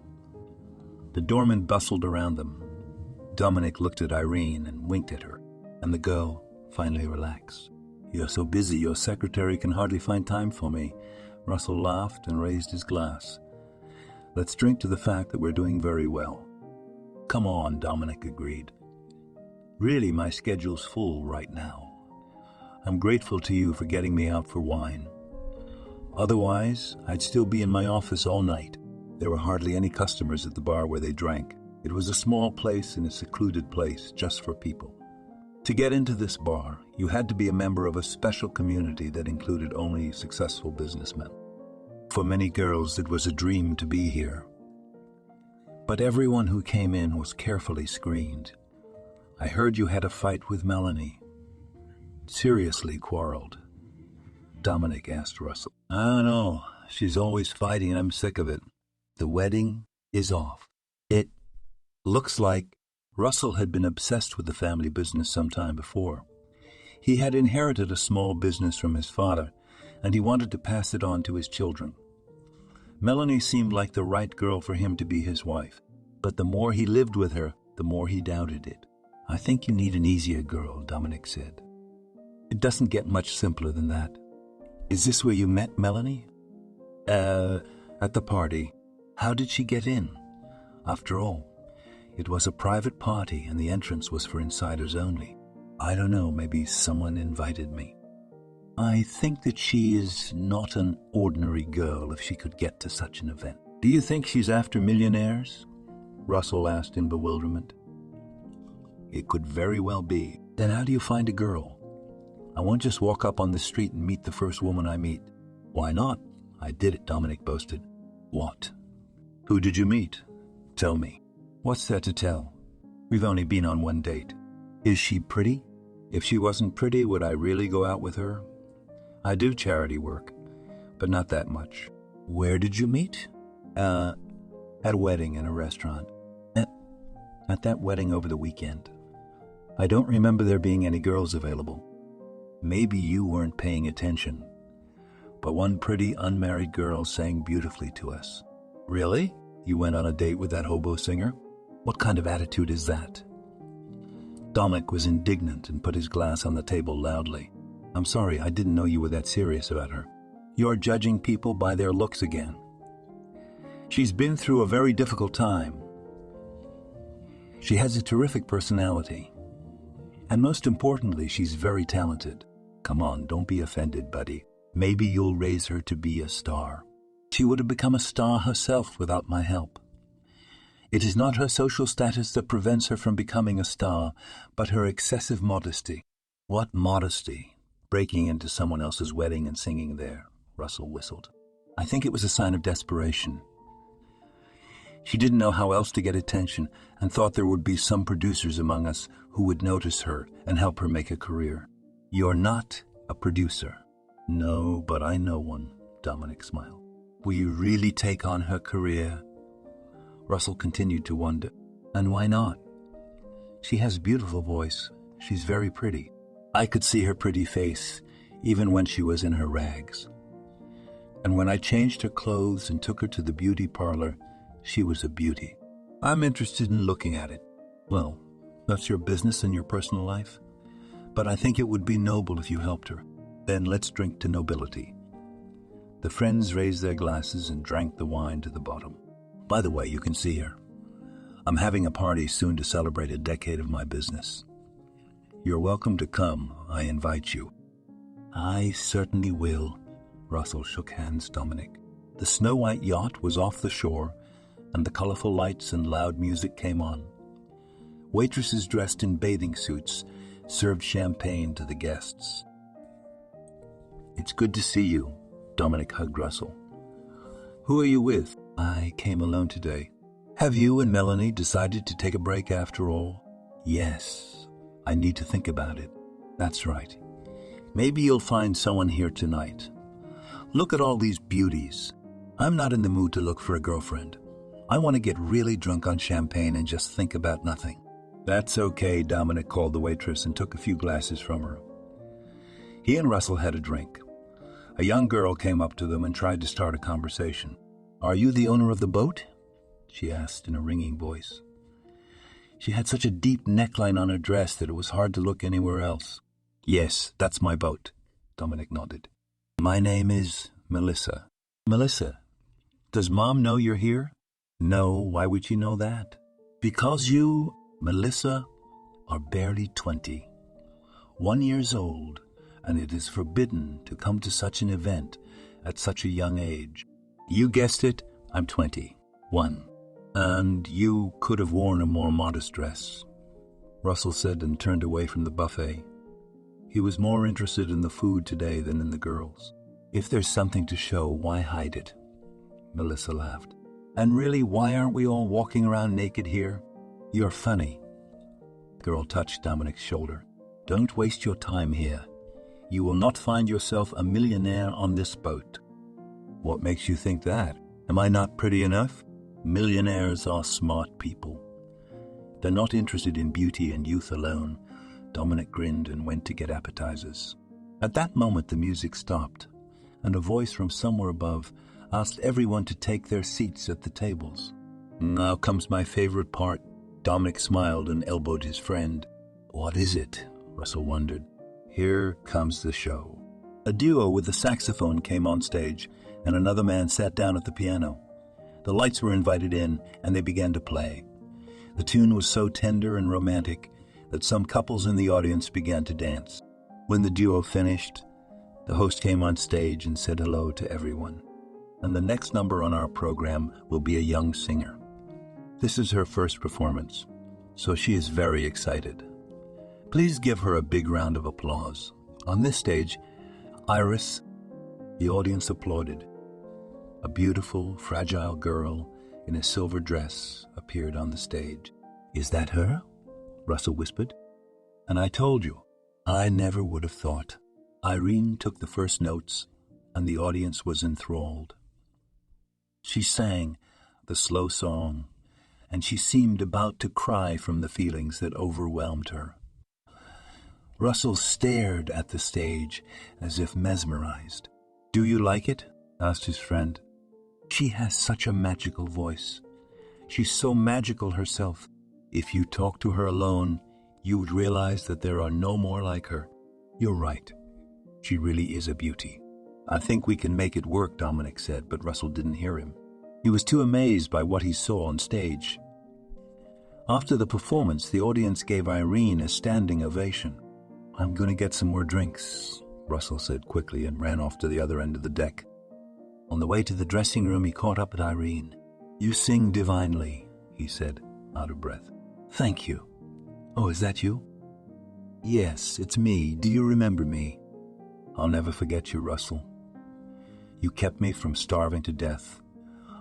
S1: The doorman bustled around them. Dominic looked at Irene and winked at her, and the girl finally relaxed. "You're so busy, your secretary can hardly find time for me." Russell laughed and raised his glass. "Let's drink to the fact that we're doing very well." "Come on," Dominic agreed. "Really, my schedule's full right now. I'm grateful to you for getting me out for wine. Otherwise, I'd still be in my office all night." There were hardly any customers at the bar where they drank. It was a small place in a secluded place just for people. To get into this bar, you had to be a member of a special community that included only successful businessmen. For many girls, it was a dream to be here. But everyone who came in was carefully screened. "I heard you had a fight with Melanie." "Seriously quarreled?" Dominic asked Russell. "I don't know. She's always fighting and I'm sick of it." "The wedding is off." It looks like Russell had been obsessed with the family business some time before. He had inherited a small business from his father, and he wanted to pass it on to his children. Melanie seemed like the right girl for him to be his wife, but the more he lived with her, the more he doubted it. I think you need an easier girl, Dominic said. It doesn't get much simpler than that. Is this where you met Melanie? At the party. How did she get in? After all, it was a private party and the entrance was for insiders only. I don't know, maybe someone invited me. I think that she is not an ordinary girl if she could get to such an event. Do you think she's after millionaires? Russell asked in bewilderment. It could very well be. Then how do you find a girl? I won't just walk up on the street and meet the first woman I meet. Why not? I did it, Dominic boasted. What? Who did you meet? Tell me. What's there to tell? We've only been on one date. Is she pretty? If she wasn't pretty, would I really go out with her? I do charity work, but not that much. Where did you meet? At a wedding in a restaurant. At that wedding over the weekend. I don't remember there being any girls available. Maybe you weren't paying attention, but one pretty unmarried girl sang beautifully to us. Really? You went on a date with that hobo singer? What kind of attitude is that? Dominic was indignant and put his glass on the table loudly. I'm sorry, I didn't know you were that serious about her. You're judging people by their looks again. She's been through a very difficult time. She has a terrific personality. And most importantly, she's very talented. Come on, don't be offended, buddy. Maybe you'll raise her to be a star. She would have become a star herself without my help. It is not her social status that prevents her from becoming a star, but her excessive modesty. What modesty? Breaking into someone else's wedding and singing there, Russell whistled. I think it was a sign of desperation. She didn't know how else to get attention and thought there would be some producers among us who would notice her and help her make a career. You're not a producer. No, but I know one, Dominic smiled. Will you really take on her career? Russell continued to wonder. And why not? She has a beautiful voice. She's very pretty. I could see her pretty face, even when she was in her rags. And when I changed her clothes and took her to the beauty parlor, she was a beauty. I'm interested in looking at it. Well, that's your business and your personal life. But I think it would be noble if you helped her. Then let's drink to nobility. The friends raised their glasses and drank the wine to the bottom. By the way, you can see her. I'm having a party soon to celebrate a decade of my business. You're welcome to come. I invite you. I certainly will. Russell shook hands, Dominic. The snow-white yacht was off the shore, and the colorful lights and loud music came on. Waitresses dressed in bathing suits served champagne to the guests. It's good to see you, Dominic hugged Russell. Who are you with? I came alone today. Have you and Melanie decided to take a break after all? Yes, I need to think about it. That's right. Maybe you'll find someone here tonight. Look at all these beauties. I'm not in the mood to look for a girlfriend. I want to get really drunk on champagne and just think about nothing. That's okay, Dominic called the waitress and took a few glasses from her. He and Russell had a drink. A young girl came up to them and tried to start a conversation. Are you the owner of the boat? She asked in a ringing voice. She had such a deep neckline on her dress that it was hard to look anywhere else. Yes, that's my boat, Dominic nodded. My name is Melissa. Melissa, does Mom know you're here? No, why would she know that? Because you, Melissa, are barely 20, 1 year old, and it is forbidden to come to such an event at such a young age. You guessed it, I'm 21. And you could have worn a more modest dress, Russell said and turned away from the buffet. He was more interested in the food today than in the girls. If there's something to show, why hide it? Melissa laughed. And really, why aren't we all walking around naked here? You're funny. The girl touched Dominic's shoulder. Don't waste your time here. You will not find yourself a millionaire on this boat. What makes you think that? Am I not pretty enough? Millionaires are smart people. They're not interested in beauty and youth alone. Dominic grinned and went to get appetizers. At that moment, the music stopped, and a voice from somewhere above asked everyone to take their seats at the tables. Now comes my favorite part. Dominic smiled and elbowed his friend. What is it? Russell wondered. Here comes the show. A duo with a saxophone came on stage, and another man sat down at the piano. The lights were invited in, and they began to play. The tune was so tender and romantic that some couples in the audience began to dance. When the duo finished, the host came on stage and said hello to everyone. And the next number on our program will be a young singer. This is her first performance, so she is very excited. Please give her a big round of applause. On this stage, Iris, the audience applauded. A beautiful, fragile girl in a silver dress appeared on the stage. Is that her? Russell whispered. And I told you, I never would have thought. Irene took the first notes, and the audience was enthralled. She sang the slow song, and she seemed about to cry from the feelings that overwhelmed her. Russell stared at the stage as if mesmerized. Do you like it? Asked his friend. She has such a magical voice. She's so magical herself. If you talk to her alone, you would realize that there are no more like her. You're right. She really is a beauty. I think we can make it work, Dominic said, but Russell didn't hear him. He was too amazed by what he saw on stage. After the performance, the audience gave Irene a standing ovation. I'm going to get some more drinks, Russell said quickly and ran off to the other end of the deck. On the way to the dressing room, he caught up with Irene. You sing divinely, he said, out of breath. Thank you. Oh, is that you? Yes, it's me. Do you remember me? I'll never forget you, Russell. You kept me from starving to death.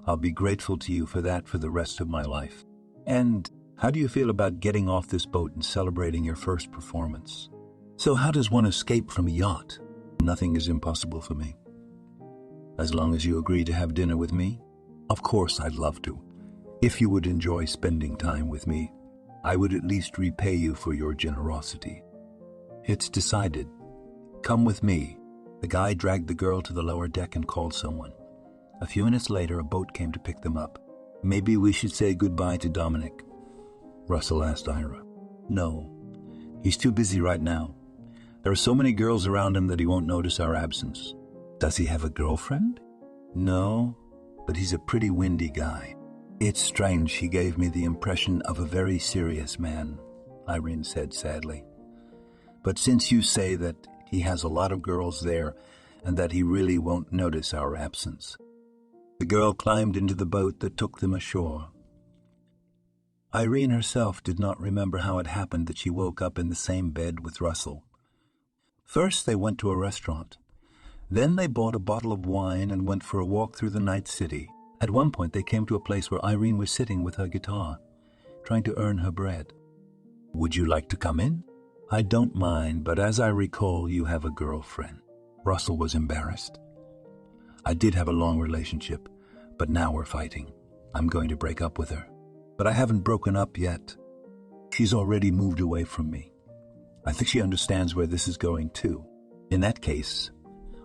S1: I'll be grateful to you for that for the rest of my life. And how do you feel about getting off this boat and celebrating your first performance? So how does one escape from a yacht? Nothing is impossible for me. As long as you agree to have dinner with me, of course I'd love to. If you would enjoy spending time with me, I would at least repay you for your generosity. It's decided. Come with me. The guy dragged the girl to the lower deck and called someone. A few minutes later, a boat came to pick them up. Maybe we should say goodbye to Dominic, Russell asked Ira. No, he's too busy right now. There are so many girls around him that he won't notice our absence. Does he have a girlfriend? No, but he's a pretty windy guy. It's strange he gave me the impression of a very serious man, Irene said sadly. But since you say that he has a lot of girls there and that he really won't notice our absence. The girl climbed into the boat that took them ashore. Irene herself did not remember how it happened that she woke up in the same bed with Russell. First they went to a restaurant. Then they bought a bottle of wine and went for a walk through the night city. At one point they came to a place where Irene was sitting with her guitar, trying to earn her bread. Would you like to come in? I don't mind, but as I recall, you have a girlfriend. Russell was embarrassed. I did have a long relationship, but now we're fighting. I'm going to break up with her. But I haven't broken up yet. She's already moved away from me. I think she understands where this is going too. In that case,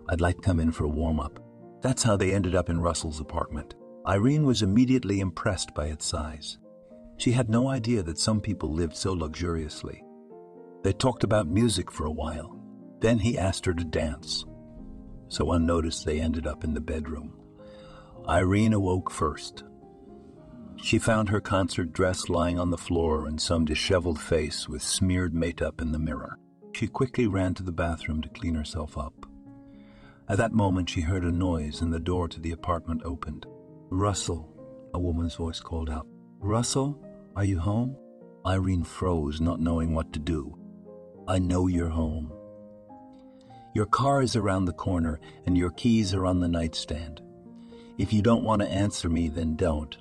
S1: I'd like to come in for a warm-up. That's how they ended up in Russell's apartment. Irene was immediately impressed by its size. She had no idea that some people lived so luxuriously. They talked about music for a while. Then he asked her to dance. So unnoticed, they ended up in the bedroom. Irene awoke first. She found her concert dress lying on the floor and some disheveled face with smeared makeup in the mirror. She quickly ran to the bathroom to clean herself up. At that moment, she heard a noise and the door to the apartment opened. Russell, a woman's voice called out. Russell, are you home? Irene froze, not knowing what to do. I know you're home. Your car is around the corner and your keys are on the nightstand. If you don't want to answer me, then don't.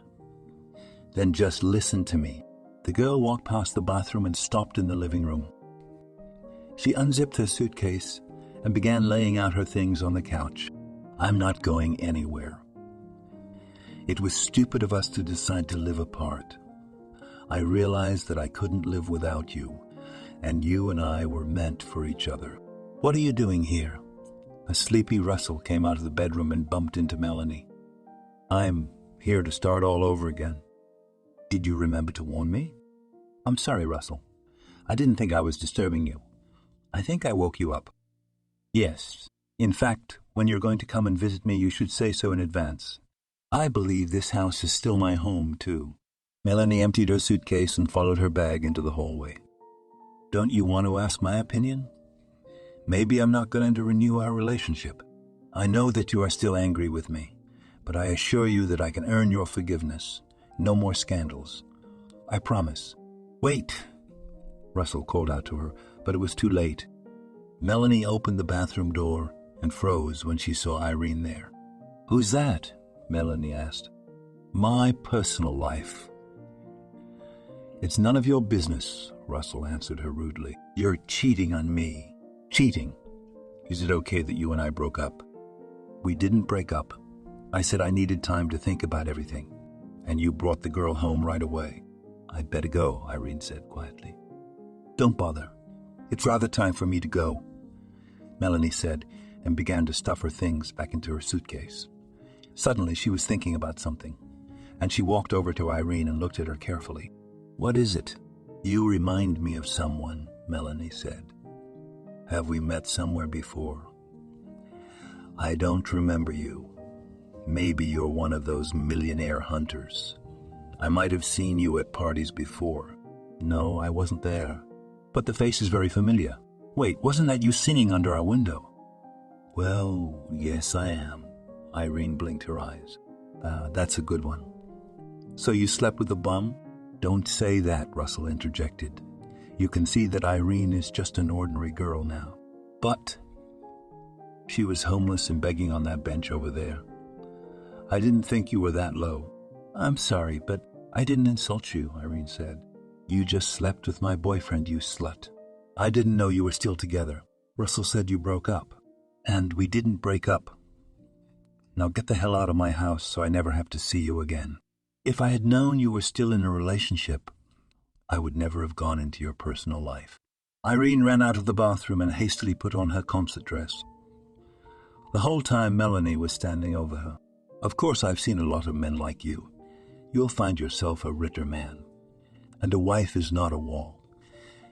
S1: Then just listen to me. The girl walked past the bathroom and stopped in the living room. She unzipped her suitcase and began laying out her things on the couch. I'm not going anywhere. It was stupid of us to decide to live apart. I realized that I couldn't live without you, and you and I were meant for each other. What are you doing here? A sleepy Russell came out of the bedroom and bumped into Melanie. I'm here to start all over again. Did you remember to warn me? I'm sorry, Russell. I didn't think I was disturbing you. I think I woke you up. Yes. In fact, when you're going to come and visit me, you should say so in advance. I believe this house is still my home, too. Melanie emptied her suitcase and followed her bag into the hallway. Don't you want to ask my opinion? Maybe I'm not going to renew our relationship. I know that you are still angry with me, but I assure you that I can earn your forgiveness. No more scandals. I promise. Wait, Russell called out to her, but it was too late. Melanie opened the bathroom door and froze when she saw Irene there. Who's that? Melanie asked. My personal life. It's none of your business, Russell answered her rudely. You're cheating on me. Cheating. Is it okay that you and I broke up? We didn't break up. I said I needed time to think about everything, and you brought the girl home right away. I'd better go, Irene said quietly. Don't bother. It's rather time for me to go, Melanie said, and began to stuff her things back into her suitcase. Suddenly she was thinking about something, and she walked over to Irene and looked at her carefully. What is it? You remind me of someone, Melanie said. Have we met somewhere before? I don't remember you. Maybe you're one of those millionaire hunters. I might have seen you at parties before. No, I wasn't there. But the face is very familiar. Wait, wasn't that you singing under our window? Well, yes, I am. Irene blinked her eyes. That's a good one. So you slept with a bum? Don't say that, Russell interjected. You can see that Irene is just an ordinary girl now. But she was homeless and begging on that bench over there. I didn't think you were that low. I'm sorry, but I didn't insult you, Irene said. You just slept with my boyfriend, you slut. I didn't know you were still together. Russell said you broke up. And we didn't break up. Now get the hell out of my house so I never have to see you again. If I had known you were still in a relationship, I would never have gone into your personal life. Irene ran out of the bathroom and hastily put on her concert dress. The whole time Melanie was standing over her. Of course, I've seen a lot of men like you. You'll find yourself a Ritter man. And a wife is not a wall.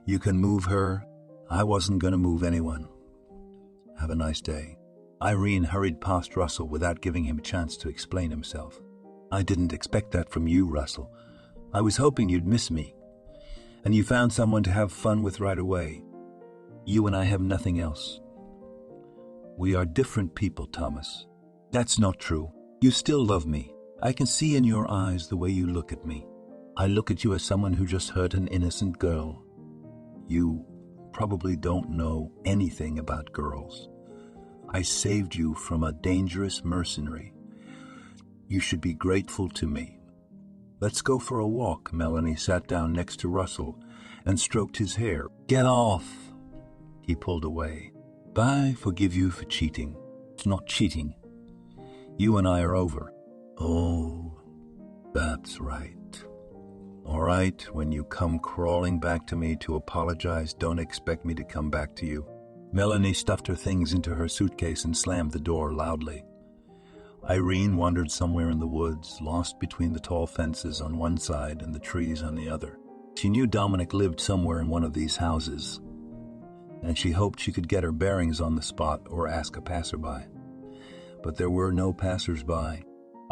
S1: You can move her. I wasn't going to move anyone. Have a nice day. Irene hurried past Russell without giving him a chance to explain himself. I didn't expect that from you, Russell. I was hoping you'd miss me. And you found someone to have fun with right away. You and I have nothing else. We are different people, Thomas. That's not true. You still love me. I can see in your eyes the way you look at me. I look at you as someone who just hurt an innocent girl. You probably don't know anything about girls. I saved you from a dangerous mercenary. You should be grateful to me. Let's go for a walk. Melanie sat down next to Russell and stroked his hair. Get off. He pulled away. I forgive you for cheating. It's not cheating. You and I are over. Oh, that's right. All right, when you come crawling back to me to apologize, don't expect me to come back to you. Melanie stuffed her things into her suitcase and slammed the door loudly. Irene wandered somewhere in the woods, lost between the tall fences on one side and the trees on the other. She knew Dominic lived somewhere in one of these houses, and she hoped she could get her bearings on the spot or ask a passerby. But there were no passers-by.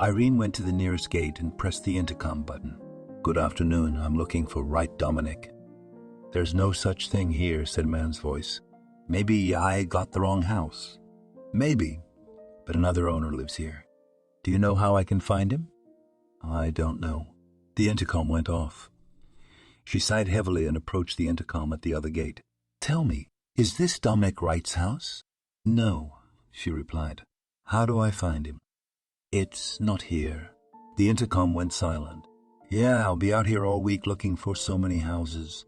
S1: Irene went to the nearest gate and pressed the intercom button. Good afternoon, I'm looking for Right Dominic. There's no such thing here, said a man's voice. Maybe I got the wrong house. Maybe, but another owner lives here. Do you know how I can find him? I don't know. The intercom went off. She sighed heavily and approached the intercom at the other gate. Tell me, is this Dominic Wright's house? No, she replied. How do I find him? It's not here. The intercom went silent. Yeah, I'll be out here all week looking for so many houses.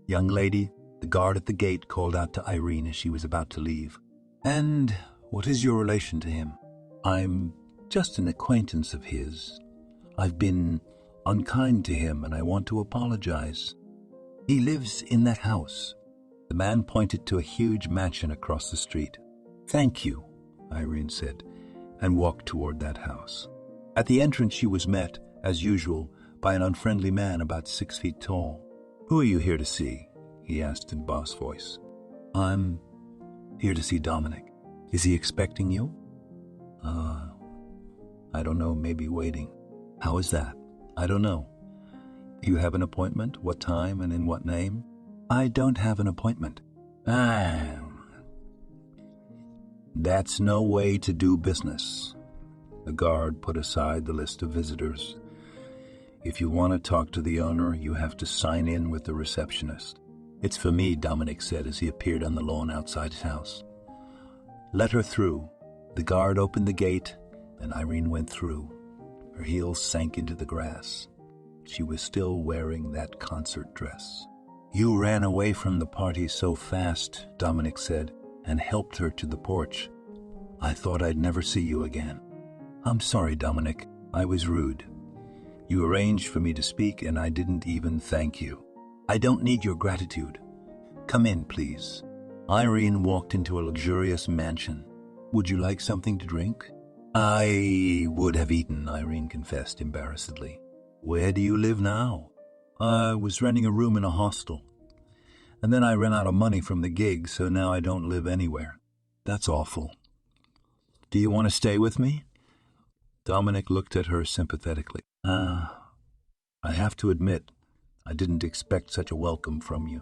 S1: Young lady, the guard at the gate called out to Irene as she was about to leave. And what is your relation to him? I'm just an acquaintance of his. I've been unkind to him and I want to apologize. He lives in that house. The man pointed to a huge mansion across the street. Thank you, Irene said, and walked toward that house. At the entrance she was met, as usual, by an unfriendly man about 6 feet tall. Who are you here to see? he asked in boss voice. I'm here to see Dominic. Is he expecting you? I don't know, maybe waiting. How is that? I don't know. You have an appointment? What time and in what name? I don't have an appointment. That's no way to do business. The guard put aside the list of visitors. If you want to talk to the owner, you have to sign in with the receptionist. It's for me, Dominic said as he appeared on the lawn outside his house. Let her through. The guard opened the gate, and Irene went through. Her heels sank into the grass. She was still wearing that concert dress. You ran away from the party so fast, Dominic said, and helped her to the porch. I thought I'd never see you again. I'm sorry, Dominic. I was rude. You arranged for me to speak, and I didn't even thank you. I don't need your gratitude. Come in, please. Irene walked into a luxurious mansion. Would you like something to drink? I would have eaten, Irene confessed embarrassedly. Where do you live now? I was renting a room in a hostel. And then I ran out of money from the gig, so now I don't live anywhere. That's awful. Do you want to stay with me? Dominic looked at her sympathetically. I have to admit, I didn't expect such a welcome from you.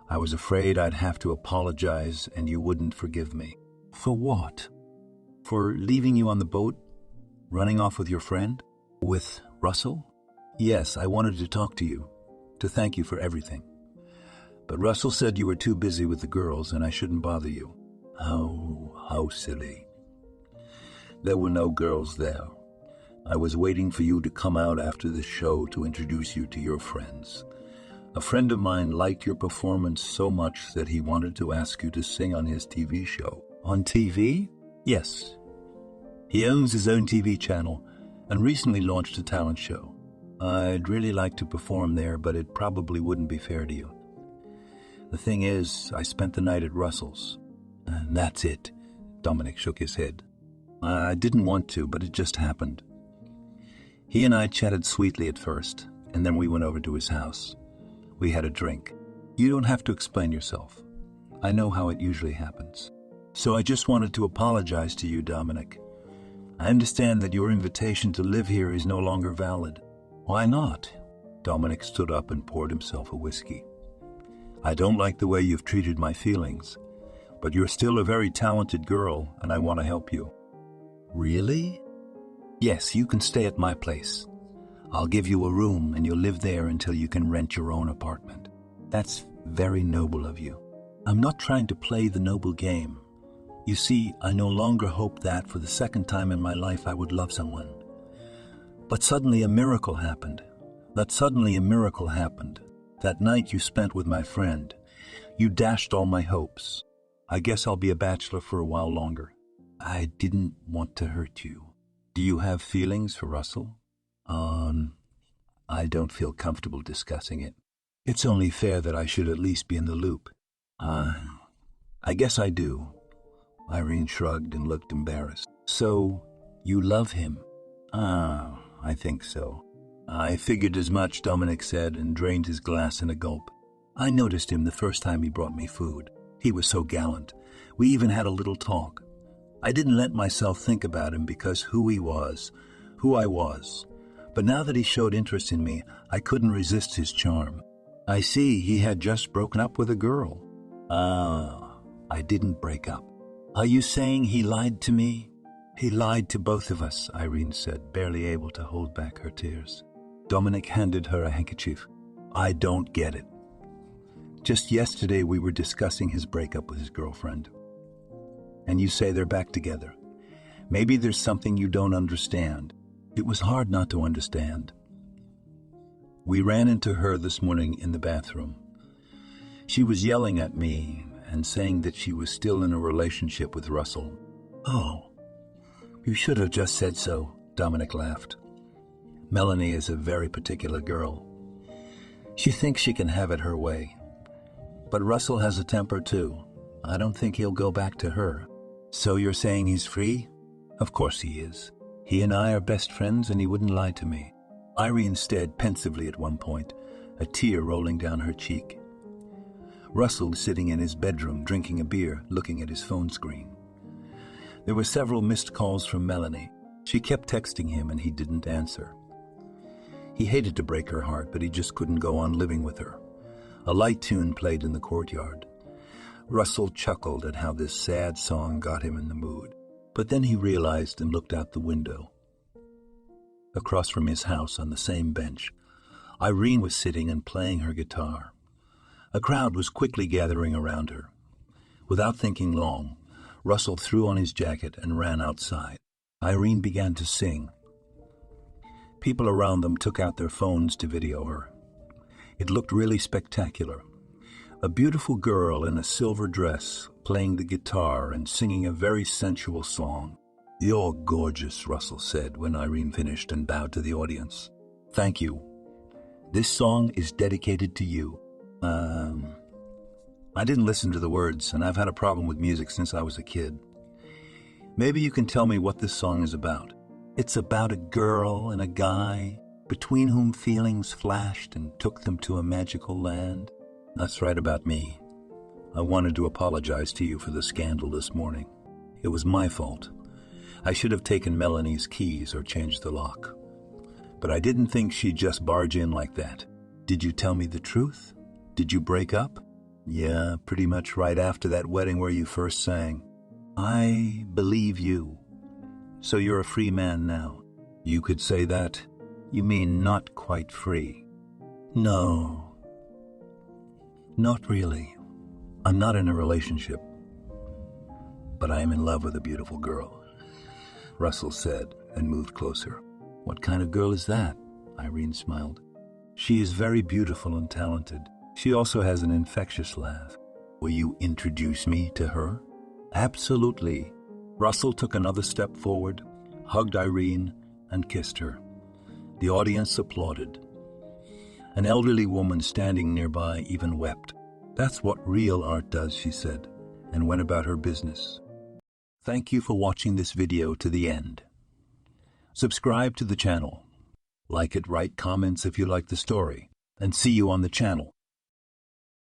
S1: I was afraid I'd have to apologize and you wouldn't forgive me. For what? For leaving you on the boat? Running off with your friend? With Russell? Yes, I wanted to talk to you, to thank you for everything. But Russell said you were too busy with the girls and I shouldn't bother you. How silly. There were no girls there. I was waiting for you to come out after the show to introduce you to your friends. A friend of mine liked your performance so much that he wanted to ask you to sing on his TV show. On TV? Yes. He owns his own TV channel and recently launched a talent show. I'd really like to perform there, but it probably wouldn't be fair to you. The thing is, I spent the night at Russell's. And that's it. Dominic shook his head. I didn't want to, but it just happened. He and I chatted sweetly at first, and then we went over to his house. We had a drink. You don't have to explain yourself. I know how it usually happens. So I just wanted to apologize to you, Dominic. I understand that your invitation to live here is no longer valid. Why not? Dominic stood up and poured himself a whiskey. I don't like the way you've treated my feelings, but you're still a very talented girl, and I want to help you. Really? Yes, you can stay at my place. I'll give you a room and you'll live there until you can rent your own apartment. That's very noble of you. I'm not trying to play the noble game. You see, I no longer hope that for the second time in my life I would love someone. But suddenly a miracle happened. That night you spent with my friend. You dashed all my hopes. I guess I'll be a bachelor for a while longer. I didn't want to hurt you. Do you have feelings for Russell? I don't feel comfortable discussing it. It's only fair that I should at least be in the loop. I guess I do. Irene shrugged and looked embarrassed. So, you love him? I think so. I figured as much, Dominic said, and drained his glass in a gulp. I noticed him the first time he brought me food. He was so gallant. We even had a little talk. I didn't let myself think about him because who I was. But now that he showed interest in me, I couldn't resist his charm. I see he had just broken up with a girl. I didn't break up. Are you saying he lied to me? He lied to both of us, Irene said, barely able to hold back her tears. Dominic handed her a handkerchief. I don't get it. Just yesterday we were discussing his breakup with his girlfriend. And you say they're back together. Maybe there's something you don't understand. It was hard not to understand. We ran into her this morning in the bathroom. She was yelling at me and saying that she was still in a relationship with Russell. Oh, you should have just said so, Dominic laughed. Melanie is a very particular girl. She thinks she can have it her way. But Russell has a temper too. I don't think he'll go back to her. So you're saying he's free? Of course he is. He and I are best friends and he wouldn't lie to me. Irene stared pensively at one point, a tear rolling down her cheek. Russell sitting in his bedroom drinking a beer, looking at his phone screen. There were several missed calls from Melanie. She kept texting him and he didn't answer. He hated to break her heart, but he just couldn't go on living with her. A light tune played in the courtyard. Russell chuckled at how this sad song got him in the mood. But then he realized and looked out the window. Across from his house on the same bench, Irene was sitting and playing her guitar. A crowd was quickly gathering around her. Without thinking long, Russell threw on his jacket and ran outside. Irene began to sing. People around them took out their phones to video her. It looked really spectacular. A beautiful girl in a silver dress, playing the guitar and singing a very sensual song. "You're gorgeous," Russell said when Irene finished and bowed to the audience. "Thank you. This song is dedicated to you." I didn't listen to the words, and I've had a problem with music since I was a kid. Maybe you can tell me what this song is about. It's about a girl and a guy between whom feelings flashed and took them to a magical land. That's right about me. I wanted to apologize to you for the scandal this morning. It was my fault. I should have taken Melanie's keys or changed the lock. But I didn't think she'd just barge in like that. Did you tell me the truth? Did you break up? Yeah, pretty much right after that wedding where you first sang. I believe you. So you're a free man now. You could say that. You mean not quite free? No. Not really. I'm not in a relationship. But I am in love with a beautiful girl, Russell said and moved closer. What kind of girl is that? Irene smiled. She is very beautiful and talented. She also has an infectious laugh. Will you introduce me to her? Absolutely. Russell took another step forward, hugged Irene, and kissed her. The audience applauded. An elderly woman standing nearby even wept. That's what real art does, she said, and went about her business. Thank you for watching this video to the end. Subscribe to the channel. Like it, write comments if you like the story, and see you on the channel.